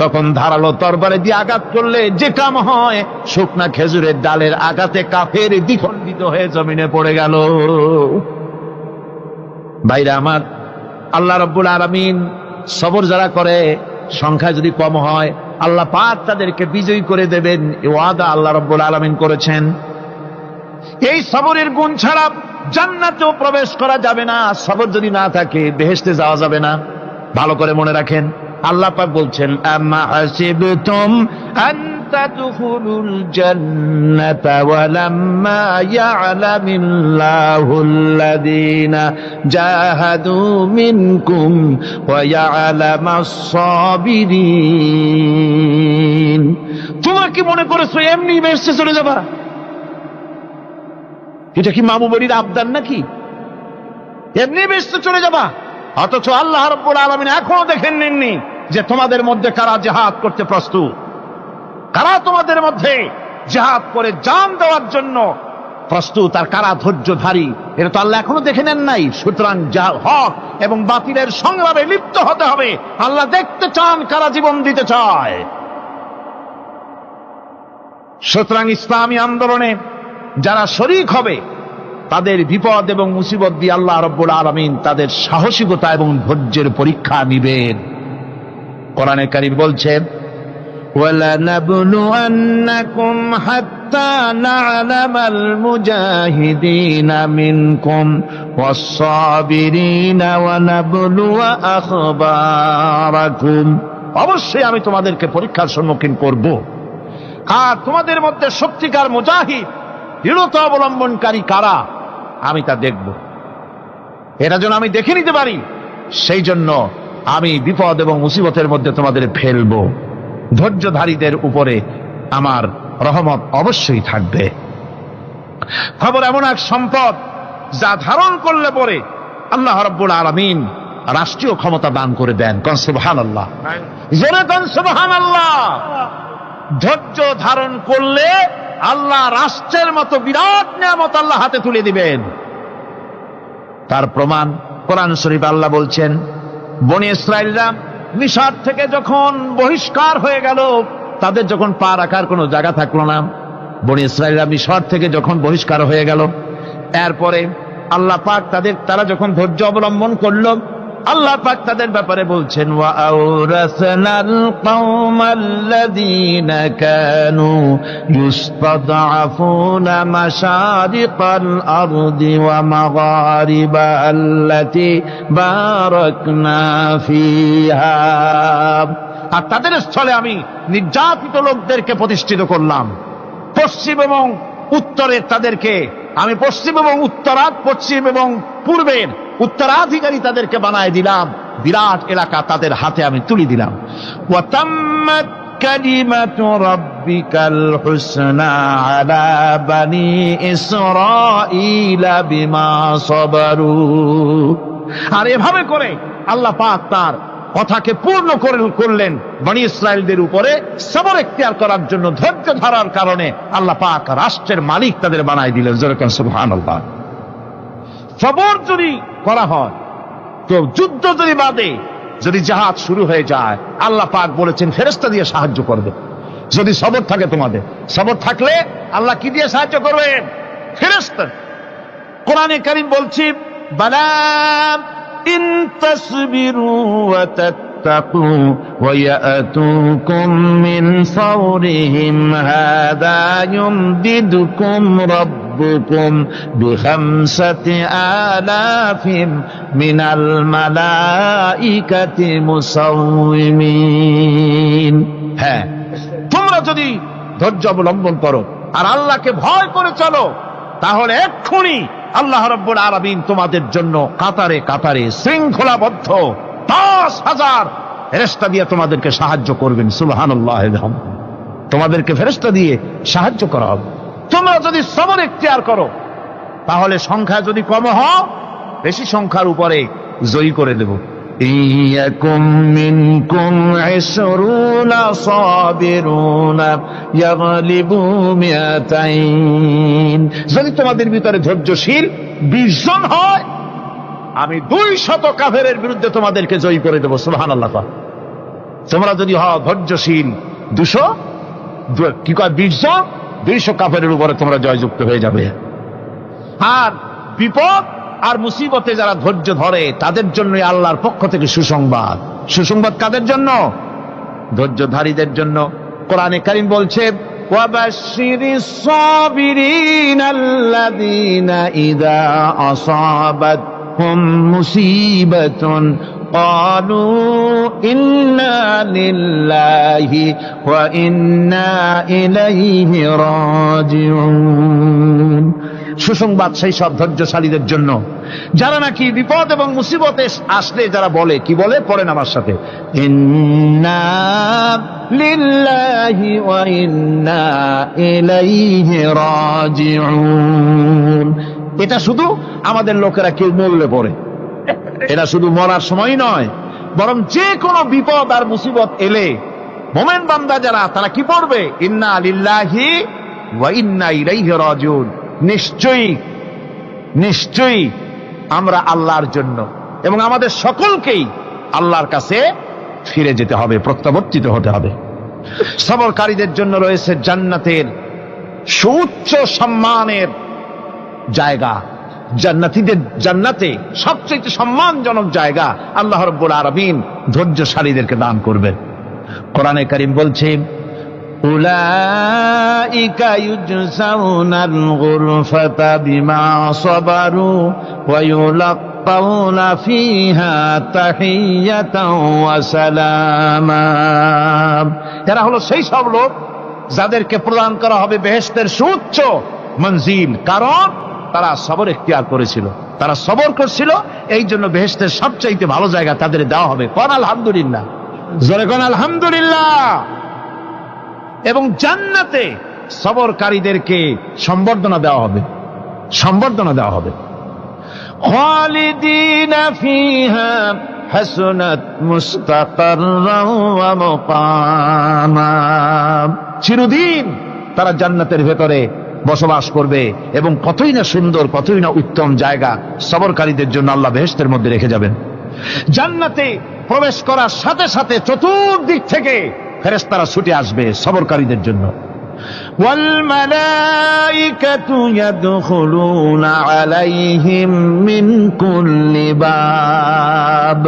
তখন ধারালো তরবারে দিয়ে আঘাত করলে যে কাম হয়, শুকনা খেজুরের ডালের আঘাতে কাফের দ্বিখণ্ডিত হয়ে জমিনে পড়ে গেল। ভাইরা আমার, আল্লাহ রাব্বুল আলামিন সবর যারা করে, সংখ্যা যদি কম হয়, আল্লাহ পাক তাদেরকে বিজয়ী করে দেবেন, এই ওয়াদা আল্লাহ রাব্বুল আলামিন করেছেন। এই সবরের গুণ ছাড়া জান্নাতেও প্রবেশ করা যাবে না। সবর যদি না থাকে বেহেশতে যাওয়া যাবে না। ভালো করে মনে রাখেন, আল্লাহ পাক বলছেন, আম্মা হাসিবতুম আন তাদখুলুল জান্নাতা ওয়া লাম্মা ইয়া'লামিল্লাহুল্লাযীনা জাহাদু মিনকুম ওয়া ইয়া'লামাস সাবিরিন। তোমরা কি মনে করেছো এমনি বেহেশতে চলে যাবা? এটা কি মামু বাড়ির আবদার নাকি? এমনি বেহেশতে চলে যাবা? অথচ আল্লাহ রাব্বুল আলামিন এখনো দেখেন নেননি যে তোমাদের মধ্যে কারা জিহাদ করতে প্রস্তুত, কারা তোমাদের মধ্যে জিহাদ করে জান দেওয়ার জন্য প্রস্তুত, আর কারা ধৈর্যধারী, এটা তো আল্লাহ এখনো দেখে নেন নাই। সুতরাং হক এবং বাতিলের সংগ্রামে লিপ্ত হতে হবে। আল্লাহ দেখতে চান কারা জীবন দিতে চায়। সুতরাং ইসলামী আন্দোলনে যারা শরীক হবে, তাদের বিপদ এবং মুসিবত দিয়ে আল্লাহ রাব্বুল আলামিন তাদের সাহসিকতা এবং ধৈর্যের পরীক্ষা নিবেন। কোরআনে কারীম বলছে, وَلَنَبْلُوَنَّكُمْ حَتَّى نَعْلَمَ الْمُجَاهِدِينَ مِنكُمْ وَالصَّابِرِينَ وَنَبْلُوَ أَخْبَارَكُمْ। অবশ্যই আমি তোমাদেরকে পরীক্ষার সম্মুখীন করব, আর তোমাদের মধ্যে সত্যিকার মুজাহিদ, দৃঢ়তা অবলম্বনকারী কারা, আমি তা দেখব। এটা যেন আমি দেখে নিতে পারি, সেই জন্য আমি বিপদ এবং মুসিবতের মধ্যে তোমাদের ফেলবো। ধৈর্যধারীদের উপরে আমার রহমত অবশ্যই থাকবে। খবর এমন এক সম্পদ যা ধারণ করলে পরে আল্লাহ রাব্বুল আলামিন রাষ্ট্রীয় ক্ষমতা দান করে দেন। কোন সুবহানাল্লাহ, জোরে কোন সুবহানাল্লাহ। ধৈর্য ধারণ করলে আল্লাহ রাষ্ট্রের মতো বিরাট নিয়ামত আল্লাহ হাতে তুলে দিবেন। তার প্রমাণ কোরআন শরীফ আল্লাহ বলছেন, বনি ইসরাইলরা মিশর থেকে যখন বহিষ্কার হয়ে গেল, তাদের যখন পা রাখার কোনো জায়গা থাকলো না, বনি ইসরাইলরা মিশর থেকে যখন বহিষ্কার হয়ে গেল, এরপরে আল্লাহ পাক তারা যখন ধৈর্য অবলম্বন করলো, আল্লাহ পাক তাদের ব্যাপারে বলছেন, ওয়া আওরাসনাল কওমাল্লাযীনা কানু ইউসতাদআফুনা মাশারিকাল আরদি ওয়া মাগারিবা আল্লাতী বারাকনা ফিহা। আর তাদের স্থলে আমি নির্যাতিত লোকদেরকে প্রতিষ্ঠিত করলাম। পশ্চিম এবং উত্তরের তাদেরকে আমি পশ্চিম এবং পশ্চিম এবং পূর্বের উত্তরাধিকারী তাদেরকে বানায় দিলাম। বিরাট এলাকা তাদের হাতে আমি তুলে দিলাম। ওয়া তাম্মাত কালিমাতু রাব্বিকাল হুসনা আলা বানি ইসরাঈলা বিমা সাবারু। আর এভাবে করে আল্লাহ পাক তার কথাকে পূর্ণ করলেন বনি ইসরাইলদের উপরে। সবর এখতিয়ার করার জন্য, ধৈর্য ধরার কারণে আল্লাহ পাক রাষ্ট্রের মালিক তাদের বানায় দিলেন। যেরকম সুবহানাল্লাহ। সবর যদি করা হয়, তো যুদ্ধ যদি বাদে, যদি জাহাজ শুরু হয়ে যায়, আল্লাহ পাক বলেছেন ফেরেশতা দিয়ে সাহায্য করবে। যদি সবর থাকে তোমাদের, সবর থাকলে আল্লাহ কি দিয়ে সাহায্য করবেন? ফেরেশতা। কোরআনে কারীম বলছি, বালা ইন তাসবিরু ওয়া তাত্তাকু ওয়া ইয়াতুকুম মিন ফাওরিহিম হাদা ইউমদিদুকুম রাব্বুকুম বিখামসাতি আলাফিন মিনাল মালাইকাতি মুসাউমিন। হ্যাঁ, তোমরা যদি ধৈর্য অবলম্বন করো আর আল্লাহকে ভয় করে চলো, তাহলে এক্ষুনি আল্লাহ রাব্বুল আলামিন তোমাদের জন্য কাতারে কাতারে শৃঙ্খলাবদ্ধ 10,000 ফেরেশতা দিয়ে তোমাদেরকে সাহায্য করবেন। সুবহানাল্লাহ। তোমাদেরকে ফেরেশতা দিয়ে সাহায্য করা হবে। তোমরা যদি সবর এখতিয়ার করো, তাহলে সংখ্যা যদি কম হয়, বেশি সংখ্যার উপরে জয়ী করে দেব। ইয়াকুম মিনকুম 20 সাবিরুনা ইয়াগলিবু মিয়াতাইন। যদি তোমাদের ভিতরে ধৈর্যশীল 20 জন হয়, আমি 200 কাফেরের বিরুদ্ধে তোমাদেরকে জয়ী করে দেব। সুবহানাল্লাহ। তোমরা যদি হও ধৈর্যশীল 20 জন, 200 কাফেরের উপরে তোমরা জয়যুক্ত হয়ে যাবে। আর বিপদ আর মুসিবতে যারা ধৈর্য ধরে, তাদের জন্য আল্লাহর পক্ষ থেকে সুসংবাদ। সুসংবাদ কাদের জন্য? ধৈর্যধারীদের জন্য। কোরআনে কারীম বলছে, ওয়াবাশশিরিস সাবিরিনাল্লাযীনা ইযা আসাবাতহুম মুসিবাতুন ক্বালু ইন্না লিল্লাহি ওয়া ইন্না ইলাইহি রাজিউন। সুসংবাদ সেই সব ধৈর্যশালীদের জন্য যারা নাকি বিপদ এবং মুসিবতে আসলে যারা বলে, কি বলে? পড়েন আমার সাথে, ইন্না লিল্লাহি ওয়া ইন্না ইলাইহি রাজিউন। এটা শুধু আমাদের লোকেরা কেউ মরলে পড়ে, এটা শুধু মরার সময় নয়, বরং যে কোনো বিপদ আর মুসিবত এলে মোমেন বান্দা যারা, তারা কি পড়বে? ইন্না লিল্লাহি ওয়া ইন্না ইলাইহি রাজিউন। নিশ্চয়ই নিশ্চয়ই আমরা আল্লাহর জন্য এবং আমাদের সকলকেই আল্লাহর কাছে ফিরে যেতে হবে, প্রত্যাবর্তিত হতে হবে। সবরকারীদের জন্য রয়েছে জান্নাতের সুউচ্চ সম্মানের জায়গা। জান্নাতে সবচেয়ে সম্মানজনক জায়গা আল্লাহ রাব্বুল আলামিন ধৈর্যশালীদেরকে দান করবেন। কোরআনে কারীম বলছে, উলাইকা ইউজসাউনাল গুরফাতা বিমা সাবারু ওয়া ইউলাক্কাউনা ফিহা তাহিয়াতাও ওয়া সালামা। এরা হলো সেই সব লোক যাদেরকে প্রদান করা হবে বেহেশতের সুউচ্চ মঞ্জিল, কারণ তারা সবর এখতিয়ার করেছিল, তারা সবর করছিল, এই জন্য বেহেশতের সবচাইতে ভালো জায়গা তাদের দেওয়া হবে। কোন আলহামদুলিল্লাহ, জোরে কোন আলহামদুলিল্লাহ। এবং জান্নাতে সবরকারীদেরকে সম্বর্ধনা দেওয়া হবে, সম্বর্ধনা দেওয়া হবে। খালিদিনা ফিহা হাসুনাত মুস্তাকাররান ওয়া মুকামা, চিরদিন তারা জান্নাতের ভেতরে বসবাস করবে এবং কতই না সুন্দর, কতই না উত্তম জায়গা সবরকারীদের জন্য আল্লাহ বেহেশতের মধ্যে রেখে যাবেন। জান্নাতে প্রবেশ করার সাথে সাথে চতুর্দিক থেকে ফেরেশতারা ছুটে আসবে সবরকারীদের জন্য। ওয়াল মালাইকাতু ইয়াদখুলুনা আলাইহিম মিন কুল্লি বাব,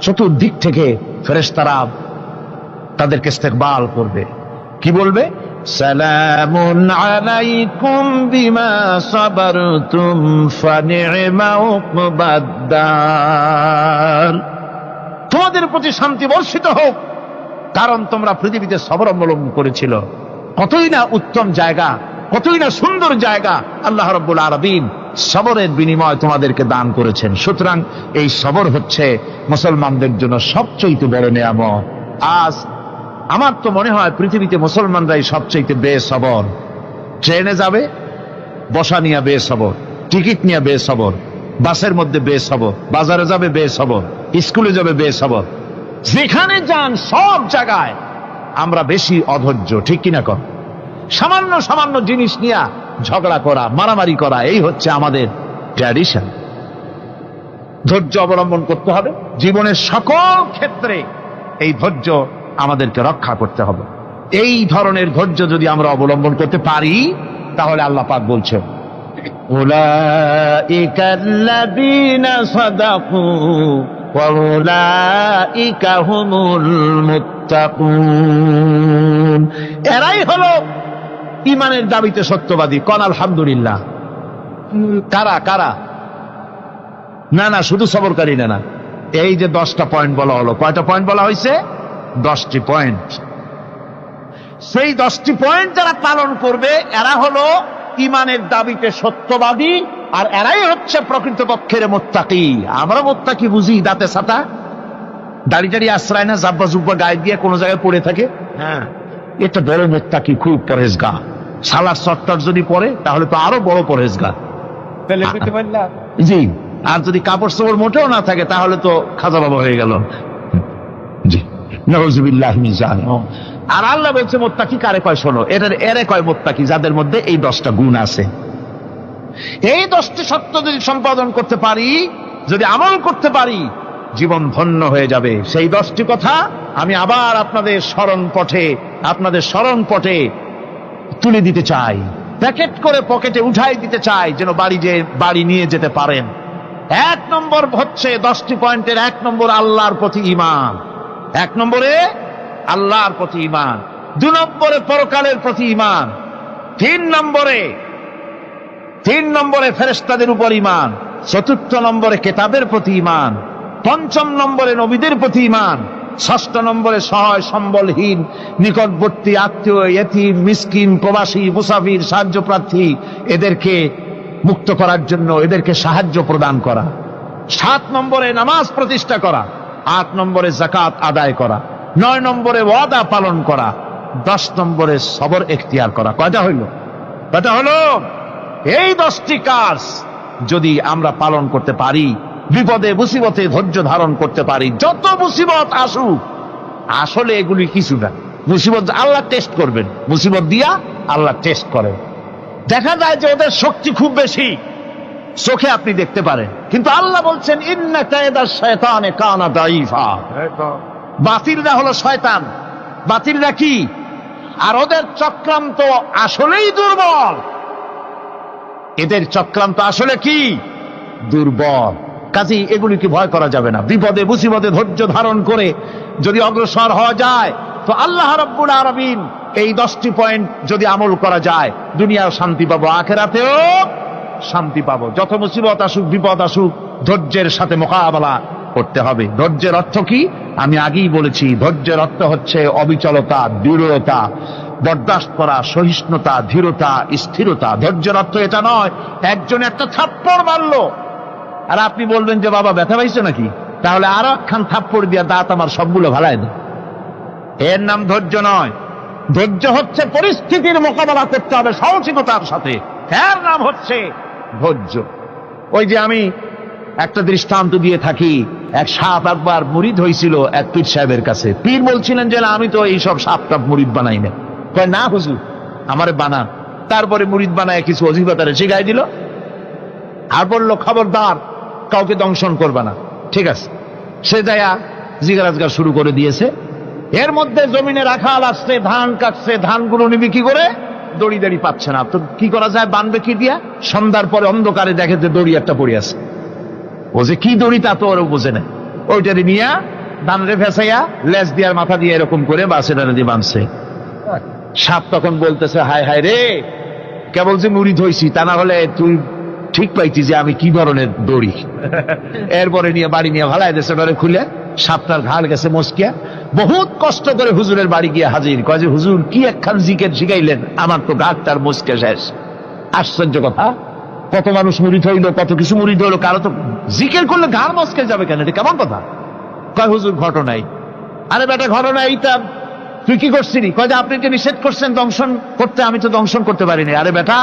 চতুর্দিক থেকে ফেরেশতারা তাদেরকে ইস্তেকবাল করবে। কি বলবে? সালামুন আলাইকুম বিমা সাবারতুম ফানি'মা উকবাদ-দার, তোমাদের প্রতি শান্তি বর্ষিত হোক, কারণ তোমরা পৃথিবীতে সবর অবলম্বন করেছিল। কতই না উত্তম জায়গা, কতই না সুন্দর জায়গা আল্লাহ রাব্বুল আলামিন সবরের বিনিময় তোমাদেরকে দান করেছেন। সুতরাং এই সবর হচ্ছে মুসলমানদের জন্য সবচেয়ে বড় নিয়ামত। আজ আমার তো মনে হয় পৃথিবীতে মুসলমানরাই সবচেয়ে বেসবর। ট্রেনে যাবে বসা নিয়ে বেসবর, টিকিট নিয়ে বেসবর, বাসের মধ্যে বেসবর, বাজারে যাবে বেসবর, স্কুলে যাবে বেসবর, যেখানে যান সব জায়গায় আমরা বেশি অধৈর্য, ঠিক কিনা কর? সামান্য সামান্য জিনিস নিয়ে ঝগড়া করা, মারামারি করা, এই হচ্ছে আমাদের ট্র্যাডিশন। ধৈর্য অবলম্বন করতে হবে জীবনের সকল ক্ষেত্রে, এই ধৈর্য আমাদেরকে রক্ষা করতে হবে। এই ধরনের ধৈর্য যদি আমরা অবলম্বন করতে পারি তাহলে আল্লাহ পাক বলছেন উলাইকাল্লাযীনা সাদাকু ওয়া উলাইকা হুমুল মুত্তাকুন, এরাই হলো ঈমানের দাবিতে সত্যবাদী। কোন আলহামদুলিল্লাহ। কারা কারা? না না, শুধু সবরকারী না, এই যে 10টা পয়েন্ট বলা হলো, কয়টা পয়েন্ট বলা হয়েছে? 10টি পয়েন্ট। সেই 10টি পয়েন্ট যারা পালন করবে এরা হলো ঈমানের দাবিতে সত্যবাদী, আর এরাই হচ্ছে প্রকৃতপক্ষের মুত্তাকি। আমরা মুত্তাকি বুঝি দাঁতে ছাতা, দাড়ি টাড়ি আশ্রয় না, জাব্বা জুব্বা গায়ে দিয়ে কোনো জায়গায় পড়ে থাকে। হ্যাঁ, এটা বড় মুত্তাকি, খুব পরহেজগার। সালার চট্টর যদি পড়ে তাহলে তো আরো বড় পরহেজগার। জি, আর যদি কাপড় চোপড় মোটেও না থাকে তাহলে তো খাজা বাবা হয়ে গেল। জি, নাউযুবিল্লাহি মিন যালিক। আর আল্লাহ বলছে মুত্তাকি কারে কয়? শোনো, এরে কয় মুত্তাকি যাদের মধ্যে এই 10টা গুণ আছে। এই 10টি সত্য যদি সম্পাদন করতে পারি, যদি আমল করতে পারি, জীবন ধন্য হয়ে যাবে। সেই 10টি কথা আমি আবার আপনাদের স্মরণ পটে তুলে দিতে চাই, প্যাকেট করে পকেটে উঠাই দিতে চাই, যেন বাড়ি নিয়ে যেতে পারেন। 1 নম্বর হচ্ছে 10টি পয়েন্টের 1 নম্বর আল্লাহর প্রতি ঈমান। 1 নম্বরে আল্লাহর প্রতি ঈমান, 2 নম্বরে পরকালের প্রতি ঈমান, 3 নম্বরে ফেরেশতাদের উপর ঈমান, 4র্থ নম্বরে কিতাবের প্রতি ঈমান, 5ম নম্বরে নবীদের প্রতি ঈমান, 6ষ্ঠ নম্বরে সহায় সম্বলহীন নিকটবর্তী আত্মীয়, ইয়েতিম, মিসকিন, প্রবাসী, মুসাফির, সাহায্য প্রার্থী, এদেরকে মুক্ত করার জন্য এদেরকে সাহায্য প্রদান করা, 7 নম্বরে নামাজ প্রতিষ্ঠা করা, 8 নম্বরে যাকাত আদায় করা, 9 নম্বরে ওয়াদা পালন করা, 10 নম্বরে সবর এখতিয়ার করা। কয়টা হইল? এই 10টি কাজ যদি আমরা পালন করতে পারি, বিপদে মুসিবতে ধৈর্য ধারণ করতে পারি, যত মুসিবত আসুক, আসলে এগুলি কিছু না। মুসিবত আল্লাহ টেস্ট করবেন, মুসিবত দিয়া আল্লাহ টেস্ট করেন। দেখা যায় যে ওদের শক্তি খুব বেশি, চোখে আপনি দেখতে পারেন, কিন্তু আল্লাহ বলছেন ইন্না কায়দা শায়তানে কানা দাঈফা। বাতিলরা হলো শয়তান। বাতিলরা কি? আর ওদের চক্রান্ত আসলেই দুর্বল। এদের চক্রান্ত আসলে কি? দুর্বল। কাজেই এগুলিকে ভয় করা যাবে না। বিপদে মুসিবতে ধৈর্য ধারণ করে যদি অগ্রসর হওয়া যায়, তো আল্লাহ রাব্বুল আলামিন এই 10টি পয়েন্ট যদি আমল করা যায়, দুনিয়াও শান্তি পাবো, আখিরাতেও শান্তি পাবো। যত মুসিবত আসুক, বিপদ আসুক, ধৈর্যের সাথে মোকাবেলা করতে হবে। ধৈর্যের অর্থ কি? আমি আগেই বলেছি, ধৈর্যের অর্থ হচ্ছে অবিচলতা, দৃঢ়তা, বরদাস্ত করা, সহিষ্ণুতা, ধীরতা, স্থিরতা। ধৈর্যের অর্থ এটা নয় একজন একটা থাপ্পড় মারলো আর আপনি বলবেন যে বাবা ব্যথা পাইছো নাকি, তাহলে আরো একখান থাপ্পড় দিয়া দাঁত আমার সবগুলো ভালাই দেয়। এর নাম ধৈর্য নয়। ধৈর্য হচ্ছে পরিস্থিতির মোকাবেলা করতে হবে সাহসিকতার সাথে, এর নাম হচ্ছে ধৈর্য। ওই যে আমি একটা দৃষ্টান্ত দিয়ে থাকি, এক সাপ একবার মুরিদ হয়েছিল এক পীর সাহেবের কাছে। পীর বলছিলেন যে না, আমি তো এইসব সাপ টাপ মুরিদ বানাই না। কয় না হুজুর, আমারে বানান। তারপরে মুরিদ বানায় কিছু অজিফাতারে শিখাই দিল, আর বললো খবরদার কাউকে দংশন করবে না। ঠিক আছে, সে যায়া জিজ্ঞাসা শুরু করে দিয়েছে। এর মধ্যে জমিনে রাখাল আসছে, ধান কাটছে, ধানগুলো নিবি কি করে, দড়ি দাড়ি পাচ্ছে না, তো কি করা যায়, বানবে কি দিয়া? সন্ধ্যার পরে অন্ধকারে দেখে যে দড়ি একটা পড়ে আছে। ও যে কি দড়ি তা তো ওরা বোঝে না, ওইটারে নিয়া ধানরে ফেসাইয়া লেজ দিয়ার মাথা দিয়ে এরকম করে বাসেটারে দিয়ে বাঁধছে। সাপ তখন বলতেছে, হায় হায় রে, কেবল যে মুড়ি ধইছি, তা না হলে তুই ঠিক পাইতি যে আমি কি ধরনের দড়ি। এরপরে নিয়ে বাড়ি নিয়ে ভালাই দেশে ঘরে খুলে সাপটার ঘাড় গেছে মস্কিয়া। বহুত কষ্ট করে হুজুরের বাড়ি গিয়ে হাজির, কয় যে হুজুর কি একখান জিকের শিখাইলেন, আমার তো ঘাটটার মস্কে শেষ। আশ্চর্য কথা, কত মানুষ মুড়িদ হইলো, কত কিছু মুড়িদ হইলো, কারো তো জিকের করলে ঘাড় মস্কে যাবে কেন, এটা কেমন কথা? কয় হুজুর ঘটনাই। আরে বেটা ঘটনা এইটা তুই কি করছিলি? কয় যে আপনি যে নিষেধ করছেন দংশন করতে, আমি তো দংশন করতে পারিনি। আরে বেটা,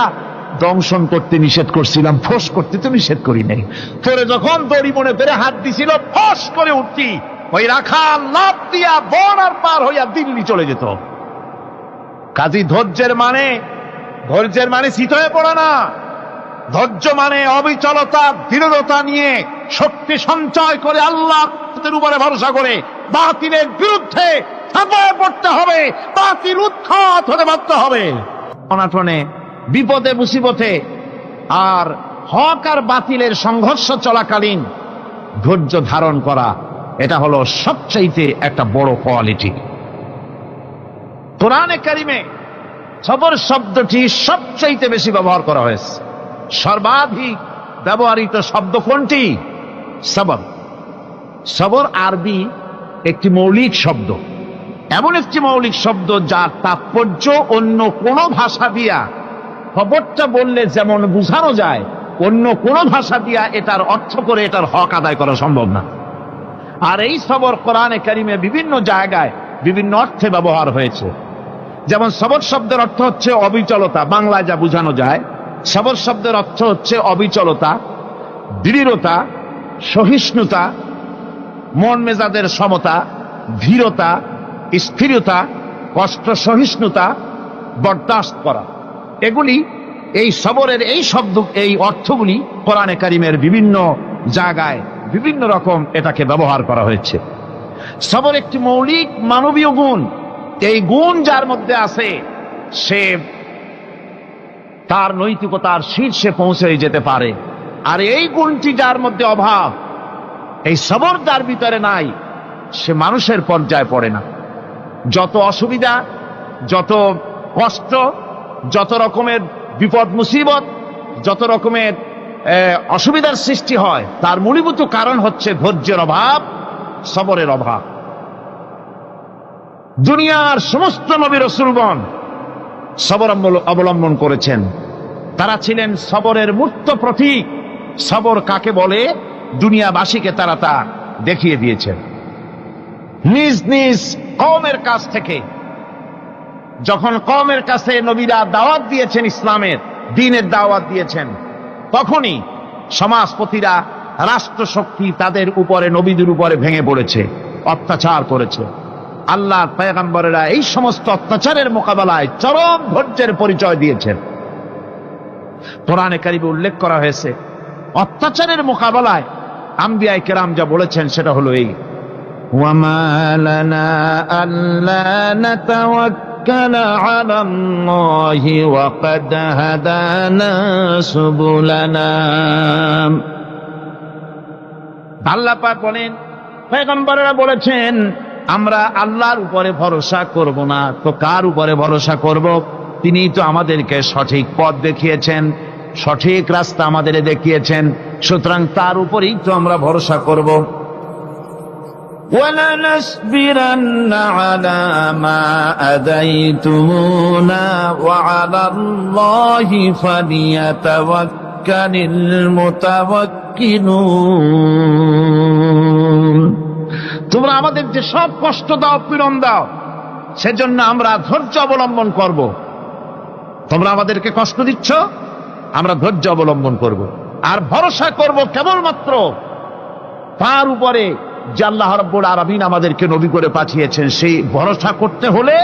দংশন করতে নিষেধ করছিলাম, ফোঁস করতে তো নিষেধ করি নাই। তোরে যখন দড়ি মনে করে হাত দিছিল, ফোঁস করে উঠতি, ওই রাখা লাভ দিয়া বন আর পার হইয়া দিল্লি চলে যেত। কাজী ধৈর্যের মানে চিত হয়ে পড়ে না। ধৈর্য মানে অবিচলতা, দৃঢ়তা নিয়ে শক্তি সঞ্চয় করে আল্লাহর উপরে ভরসা করে বাতিলের বিরুদ্ধে ঝাঁপিয়ে পড়তে হবে, বাতিল উৎখাত হতে বাধ্য হবে। অনাটনে, বিপদে, মুসিবতে আর হক আর বাতিলের সংঘর্ষ চলাকালীন ধৈর্য ধারণ করা, এটা হলো সবচাইতে একটা বড় কোয়ালিটি। কোরআনে কারিমে সবর শব্দটি সবচাইতে বেশি ব্যবহার করা হয়েছে। সর্বাধিক ব্যবহৃত শব্দ কোনটি? সবর। সবর আরবি একটি মৌলিক শব্দ, এমন একটি মৌলিক শব্দ যার তাৎপর্য অন্য কোন ভাষা দিয়া খবরটা বললে যেমন বোঝানো যায়, অন্য কোন ভাষা দিয়া এটার অর্থ করে এটার হক আদায় করা সম্ভব না। আর এই সবর কোরআনে কারিমে বিভিন্ন জায়গায় বিভিন্ন অর্থে ব্যবহার হয়েছে। যেমন সবর শব্দের অর্থ হচ্ছে অবিচলতা, বাংলায় যা বোঝানো যায়। সবর শব্দের অর্থ হচ্ছে অবিচলতা, দৃঢ়তা, সহিষ্ণুতা, মন মেজাজের সমতা, ধীরতা, স্থিরতা, কষ্ট সহিষ্ণুতা, বরদাস্ত করা। এগুলি এই সবরের এই শব্দ, এই অর্থগুলি কোরআনে কারিমের বিভিন্ন জায়গায় বিভিন্ন রকম এটাকে ব্যবহার করা হয়েছে। সবর একটি মৌলিক মানবীয় গুণ। এই গুণ যার মধ্যে আছে, সে তার নৈতিকতার শীর্ষে পৌঁছে যেতে পারে। আর এই গুণটি যার মধ্যে অভাব, এই সবর যার ভিতরে নাই, সে মানুষের পর্যায়ে পড়ে না। যত অসুবিধা, যত কষ্ট, যত রকমের বিপদ মুসিবত, যত রকমের অসুবিধার সৃষ্টি হয়, তার মূলীভূত কারণ হচ্ছে ধৈর্যের অভাব, সবরের অভাব। দুনিয়ার সমস্ত নবী রাসূলগণ সবর অবলম্বন করেছেন। তারা ছিলেন সবরের মূর্ত প্রতীক। সবর কাকে বলে দুনিয়াবাসীকে তারা তা দেখিয়ে দিয়েছেন। নিজ নিজ কওমের কাছ থেকে যখন কওমের কাছে নবীরা দাওয়াত দিয়েছেন, ইসলামের দ্বীনের দাওয়াত দিয়েছেন, তখনই সমাজপতিরা, রাষ্ট্রশক্তি তাদের উপরে, নবীদের উপরে ভেঙে পড়েছে, অত্যাচার করেছে। আল্লাহর পয়গম্বরেরা এই সমস্ত অত্যাচারের মোকাবেলায় চরম ধৈর্যের পরিচয় দিয়েছেন। কোরআনে কারিমে উল্লেখ করা হয়েছে, অত্যাচারের মোকাবেলায় আম্বিয়ায়ে কেরাম যা বলেছেন সেটা হলো এই, ওয়ামা লানা আল্লা নাতাওয়াক্কালা আলাল্লাহি ওয়া ক্বাদ হাদানা সুবুলানা। আল্লাহ পাক বলেন, পয়গম্বরেরা বলেছেন আমরা আল্লাহর উপরে ভরসা করব না, তো কার উপরে ভরসা করব? তিনি তো আমাদেরকে সঠিক পথ দেখিয়েছেন, সঠিক রাস্তা আমাদের দেখিয়েছেন, সুতরাং তার উপরেই তো আমরা ভরসা করব। وَلَنَصْبِرَنَّ عَلَى مَا آذَيْتُمُونَا وَعَلَى اللَّهِ فَلْيَتَوَكَّلِ الْمُتَوَكِّلُونَ। তোমরা আমাদের যে সব কষ্ট দাও, পীড়ন দাও, সেজন্য আমরা ধৈর্য অবলম্বন করব। তোমরা আমাদেরকে কষ্ট দিচ্ছ, আমরা ধৈর্য অবলম্বন করব। আর ভরসা করব কেবলমাত্র তার উপরে যে আল্লাহ রাব্বুল আলামিন আমাদেরকে নবী করে পাঠিয়েছেন। সেই ভরসা করতে হলে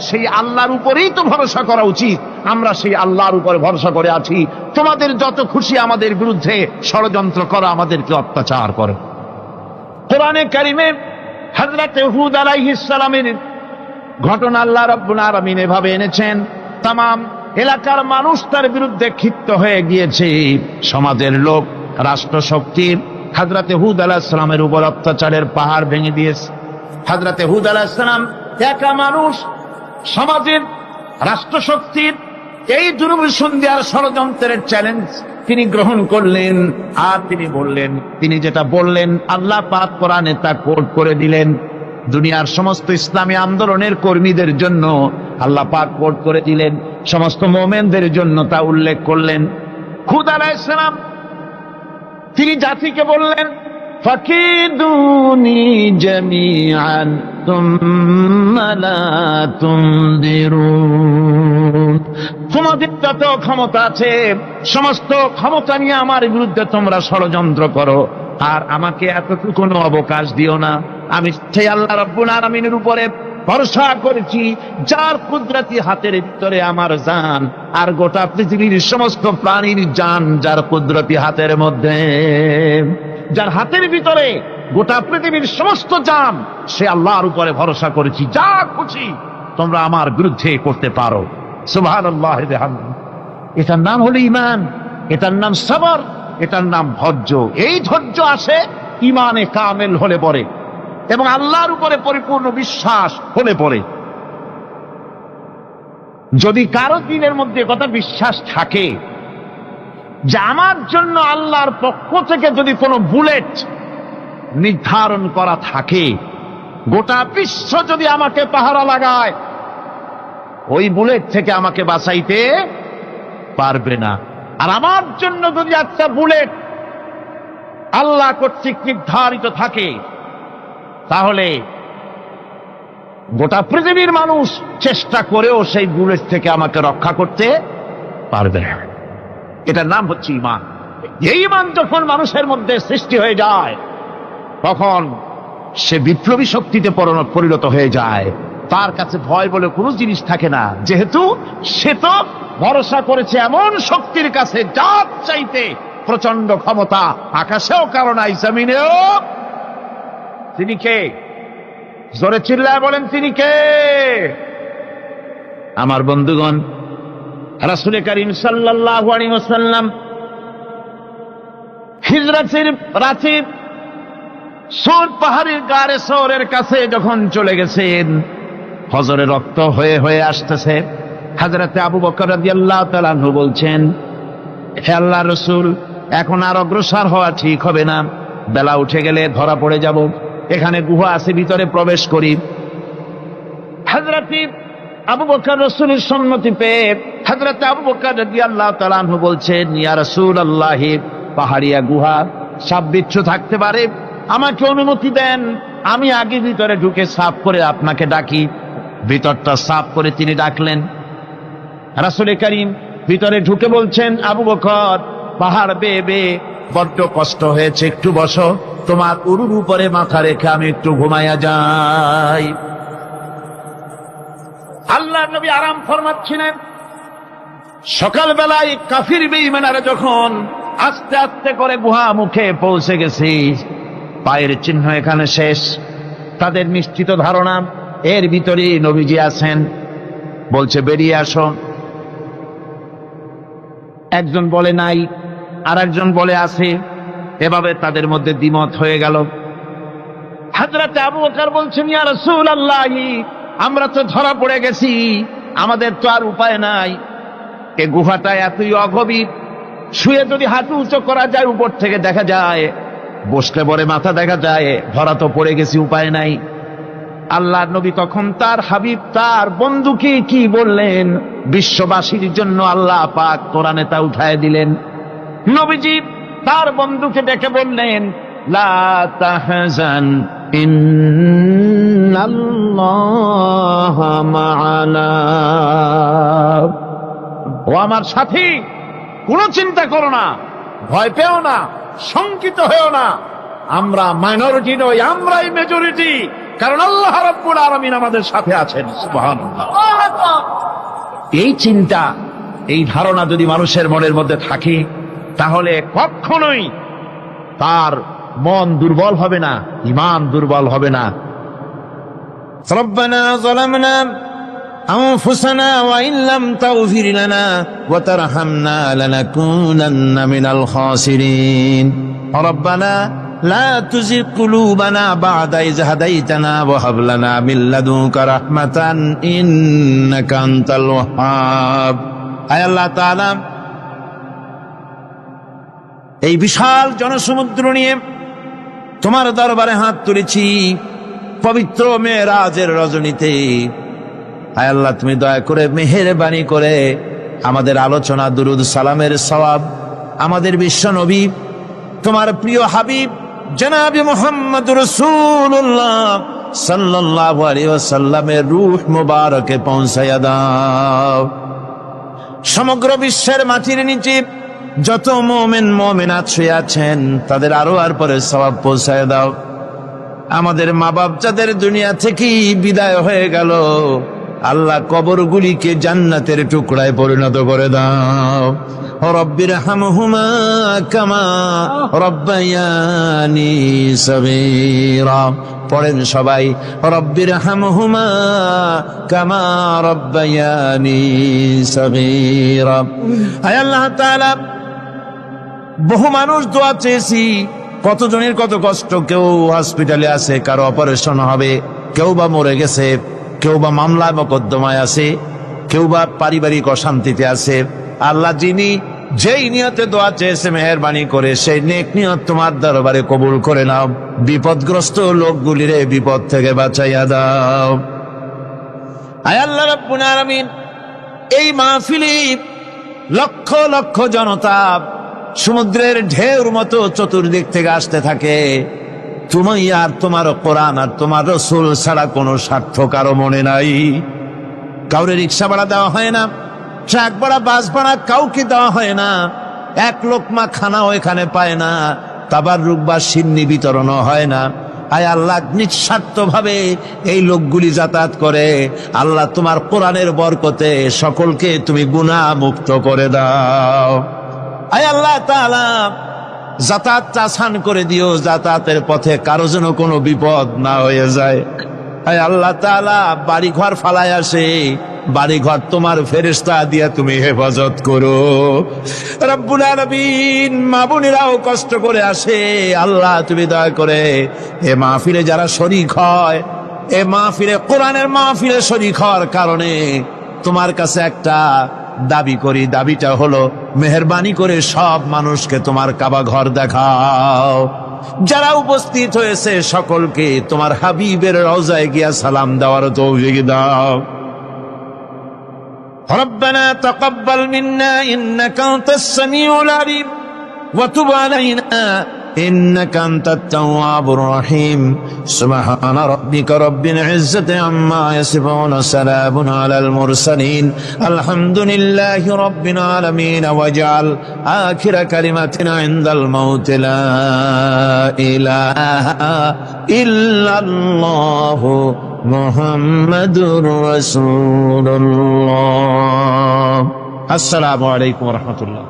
সেই আল্লাহর উপরেই তো ভরসা করা উচিত। আমরা সেই আল্লাহর উপরে ভরসা করে আছি। তোমাদের যত খুশি আমাদের বিরুদ্ধে ষড়যন্ত্র করো, আমাদেরকে অত্যাচার করো। কোরআনে কারিমে হযরত হুদ আলাইহিস সালামের ঘটনা আল্লাহ রাব্বুল আলামিন এভাবে এনেছেন, তামাম এলাকার মানুষ তার বিরুদ্ধে ক্ষিপ্ত হয়ে গিয়েছে। সমাজের লোক, রাষ্ট্রশক্তি হযরত হুদ আলাইহিস সালামের উপর অত্যাচারের পাহাড় ভেঙে দিয়েছে। হযরত হুদ আলাইহিস সালাম একা মানুষ, সমাজের রাষ্ট্রশক্তির এই দুর্বিসন্ধির ষড়যন্ত্রের চ্যালেঞ্জ তিনি গ্রহণ করলেন। আর তিনি বললেন, তিনি যেটা বললেন আল্লাহ পাক কোরআনে তা কোট করে দিলেন। দুনিয়ার সমস্ত ইসলামী আন্দোলনের কর্মীদের জন্য আল্লাহ পাক কোট করে দিলেন, সমস্ত মুমিনদের জন্য তা উল্লেখ করলেন। হুদ আলাইহিস সালাম তিনি জাতিকে বললেন, ফাকিদুনি জামিআন তুম্মা লা তুনদিরুন। তোমাদের যত ক্ষমতা আছে সমস্ত ক্ষমতা নিয়ে আমার বিরুদ্ধে তোমরা ষড়যন্ত্র করো, আর আমাকে এতটুকু অবকাশ দিও না। আমি সেই আল্লাহ রাব্বুল আলামিনের উপরে ভরসা করেছি, যার কুদরতি হাতের ভিতরে আমার জান, আর গোটা পৃথিবীর সমস্ত প্রাণীর জান যার কুদরতি হাতের মধ্যে। যার হাতের ভিতরে গোটা পৃথিবীর সমস্ত জান, সে আল্লাহর উপরে ভরসা করেছি। যা খুশি তোমরা আমার বিরুদ্ধে করতে পারো। সুবহানাল্লাহ ওয়া বিহামদিহি। এটার নাম হলো ঈমান, এটার নাম সবর, এটার নাম ধৈর্য। এই ধৈর্য আসে ঈমানে কামেল হলে পরে এবং আল্লাহর উপরে পরিপূর্ণ বিশ্বাস হলে পরে। যদি কারো দিনের মধ্যে কথা বিশ্বাস থাকে যে আমার জন্য আল্লাহর পক্ষ থেকে যদি কোনো বুলেট নির্ধারণ করা থাকে, গোটা বিশ্ব যদি আমাকে পাহারা লাগায়, ওই বুলেট থেকে আমাকে বাঁচাইতে পারবে না। আর আমার জন্য যদি একটা বুলেট আল্লাহ কর্তৃক নির্ধারিত থাকে, তাহলে গোটা পৃথিবীর মানুষ চেষ্টা করেও সেই বুলেট থেকে আমাকে রক্ষা করতে পারবে না। এটার নাম হচ্ছে ঈমান। এই ঈমান যখন মানুষের মধ্যে সৃষ্টি হয়ে যায়, তখন সে বিপ্লবী শক্তিতে পরিণত হয়ে যায়। তার কাছে ভয় বলে কোনো জিনিস থাকে না, যেহেতু সে তো ভরসা করেছে এমন শক্তির কাছে যার চাইতে প্রচন্ড ক্ষমতা আকাশেও কারো নাই, জমিনেও। তিনি কে? জোরে চিল্লায় বলেন, তিনি কে? আমার বন্ধুগণ, রাসূল করিম সাল্লাল্লাহু আলাইহি ওয়াসাল্লাম হিজরতের রাতে সূর পাহাড়ের গারে সওরের কাছে যখন চলে গেছেন, ফজরে রক্ত হয়ে হয়ে আসতেছে। হযরত আবু বকর রাদিয়াল্লাহু তাআলা আনহু বলছেন, হে আল্লাহর রাসূল, এখন আর অগ্রসর হওয়া ঠিক হবে না, বেলা উঠে গেলে ধরা পড়ে যাব। এখানে গুহা আছে, ভিতরে প্রবেশ করি। হযরত আবু বকর রাসূলের সম্মতি পেয়ে হযরত আবু বকর রাদিয়াল্লাহু তাআলা আনহু বলছেন, ইয়া রাসূলুল্লাহ, পাহাড়িয়া গুহা, সাপ বিচ্ছু থাকতে পারে, আমাকে অনুমতি দেন, আমি আগে ভিতরে ঢুকে সাফ করে আপনাকে ডাকি। ভিতরটা সাফ করে তিনি ডাকলেন। রাসূল করিম ভিতরে ঢুকে বলছেন, আবু বকর, পাহাড় বেয়ে বেয়ে বড্ড কষ্ট হয়েছে, একটু বসো, তোমার উরুর উপরে মাথা রেখে আমি একটু ঘুমাইয়া যাই। আল্লাহর নবী আরাম ফরমাচ্ছিলেন। সকালবেলায় কাফির বেঈমানেরা যখন আস্তে আস্তে করে গুহা মুখে পৌঁছে গেছে, পায়ের চিহ্ন এখানে শেষ। তাদের নিশ্চিত ধারণা এর ভিতরে নবীজি আছেন। বলছে, বেরিয়ে আসো। একজন বলে নাই, আর একজন বলে আছে। এভাবে তাদের মধ্যে দ্বিমত হয়ে গেল। হযরত আবু বকর বলছেন, ইয়া রাসূলুল্লাহ, আমরা তো ধরা পড়ে গেছি, আমাদের তো আর উপায় নাই। এ গুহাটা এতই অগভীর, শুয়ে যদি হাঁটু উঁচু করা যায় উপর থেকে দেখা যায়, বসলে পরে মাথা দেখা যায়, ধরা তো পড়ে গেছি, উপায় নাই। আল্লাহর নবী তখন তার হাবিব, তার বন্ধুকে কি বললেন? বিশ্ববাসীর জন্য আল্লাহ পাক কোরআনে তা উঠায় দিলেন। নবীজি তার বন্ধুকে ডেকে বললেন, লা তাহজান ইন্নাল্লাহা মা'ানা। ও আমার সাথী, কোনো চিন্তা করো না, ভয় পেও না, শঙ্কিত হয়েও না। আমরা মাইনরিটি নই, আমরাই মেজরিটি, কারণ আল্লাহ রাব্বুল আলামিন আমাদের সাথে আছেন। সুবহানাল্লাহ। এই চিন্তা, এই ধারণা যদি মানুষের মনের মধ্যে থাকে, তাহলে কখনোই তার মন দুর্বল হবে না, ঈমান দুর্বল হবে না।
ربنا ظلمنا أنفسنا وإن لم تغفر لنا وترحمنا لنكونن من الخاسرين ربنا لا تزغ قلوبنا بعد إذ هديتنا وهب لنا من لدنك رحمة إنك أنت الوهاب আয় আল্লাহ তাআলা, এই বিশাল জনসমুদ্র নিয়ে তোমার দরবারে হাত তুলেছি পবিত্র মেরাজের রজনীতে। আয় আল্লাহ, তুমি দয়া করে মেহেরবানি করে আমাদের আলোচনা, দুরুদ সালামের সওয়াব আমাদের বিশ্ব নবী, তোমার প্রিয় হাবিব জনাবে মুহাম্মদ রাসূলুল্লাহ সাল্লাল্লাহু আলাইহি ওয়াসাল্লামের রূহ মুবারকে পৌঁছায়া দাও। সমগ্র বিশ্বের মাটির নিচে যত মুমিন মুমিনাত শুয়ে আছেন, তাদের আরো আর পরে সওয়াব পৌঁছায় দাও। আমাদের মা বাপ যাদের দুনিয়া থেকে বিদায় হয়ে গেল, আল্লাহ কবরগুলিকে জান্নাতের টুকরায় পরিণত করে দাও। রব্বির হামহুমা কামা রব্বায়ানি সগীরা। পড়েন সবাই, রব্বির হামহুমা কামা রব্বায়ানি সগীরা। আয় আল্লাহ তাআলা, বহু মানুষ দোয়া চেয়েছি, কতজনের কত কষ্ট, কেউ হসপিটালে আছে, কারো অপারেশন হবে, কেউ বা মরে গেছে, কেউ বা মামলা মোকদ্দমায় আছে, কেউ বা পারিবারিক অশান্তিতে আছে। আল্লাহ, যিনি যেই নিয়তে দোয়া চেয়েছে মেহেরবানি করে সেই নেক নিয়ত তোমার দরবারে কবুল করে নাও। বিপদগ্রস্ত লোকগুলির বিপদ থেকে বাঁচাইয়া দাও। আয় আল্লাহ রাব্বুল আলামিন, এই মাহফিলে লক্ষ লক্ষ জনতা সমুদ্রের ঢেউর মতো চতুর্দিক থেকে আসতে থাকে। তুমি আর তোমার কোরআন আর তোমার রাসূল ছাড়া কোনো স্বার্থ কারো মনে নাই। কাউরে রিক্সা ভাড়া দেওয়া হয় না, ট্রাক ভাড়া, বাস ভাড়া কাউকে দেওয়া হয় না, এক লোকমা খানাও এখানে পায় না, তাবাররুক বা সিন্নি বিতরণও হয় না। আয় আল্লাহ, নিঃস্বার্থ ভাবে এই লোকগুলি যাতায়াত করে। আল্লাহ, তোমার কোরআনের বরকতে সকলকে তুমি গুনাহ মুক্ত করে দাও। আয় আল্লাহ তাআলা, যাতায়াতটা আসান করে দিও, যাতায়াতের পথে কারো যেন কোনো বিপদ না হয়ে যায়। আয় আল্লাহ তাআলা, বাড়ি ঘর ফালায় আসে, বাড়ি ঘর তোমার ফেরেশতা দিয়া তুমি হেফাজত করো। রব্বুল আলামিন, মা বোনেরাও কষ্ট করে আসে, আল্লাহ তুমি দয়া করে এ মাহফিলে যারা শরীক হয়, এ মাহফিলে, কোরআনের মাহফিলে শরীক হওয়ার কারণে তোমার কাছে একটা দাবি করি। দাবিটা হলো, মেহেরবানি করে সব মানুষকে তোমার কাবা ঘর দেখাও। যারা উপস্থিত হয়েছে সকলকে তোমার হাবিবের রওজায় গিয়া সালাম দেওয়ার তৌফিক দাও। রব্বানা তাকাব্বাল মিন্না ইন্নাকা আনতাস সামিউল আলিম ওয়া তুব আলাইনা ইন্নাকা আনতাত তাওয়াবুর রহিম। সুবহানা রাব্বিকা রাব্বিল ইজ্জাতি আম্মা ইয়াসিফুন, সালামুন আলাল মুরসালিন, আলহামদুলিল্লাহি রাব্বিল আলামিন। ওয়াজআল আখিরা কালিমাতিনা ইনদাল মাউত লা ইলাহা ইল্লাল্লাহু মুহাম্মাদুর রাসূলুল্লাহ। আসসালামু আলাইকুম ওয়া রাহমাতুল্লাহ।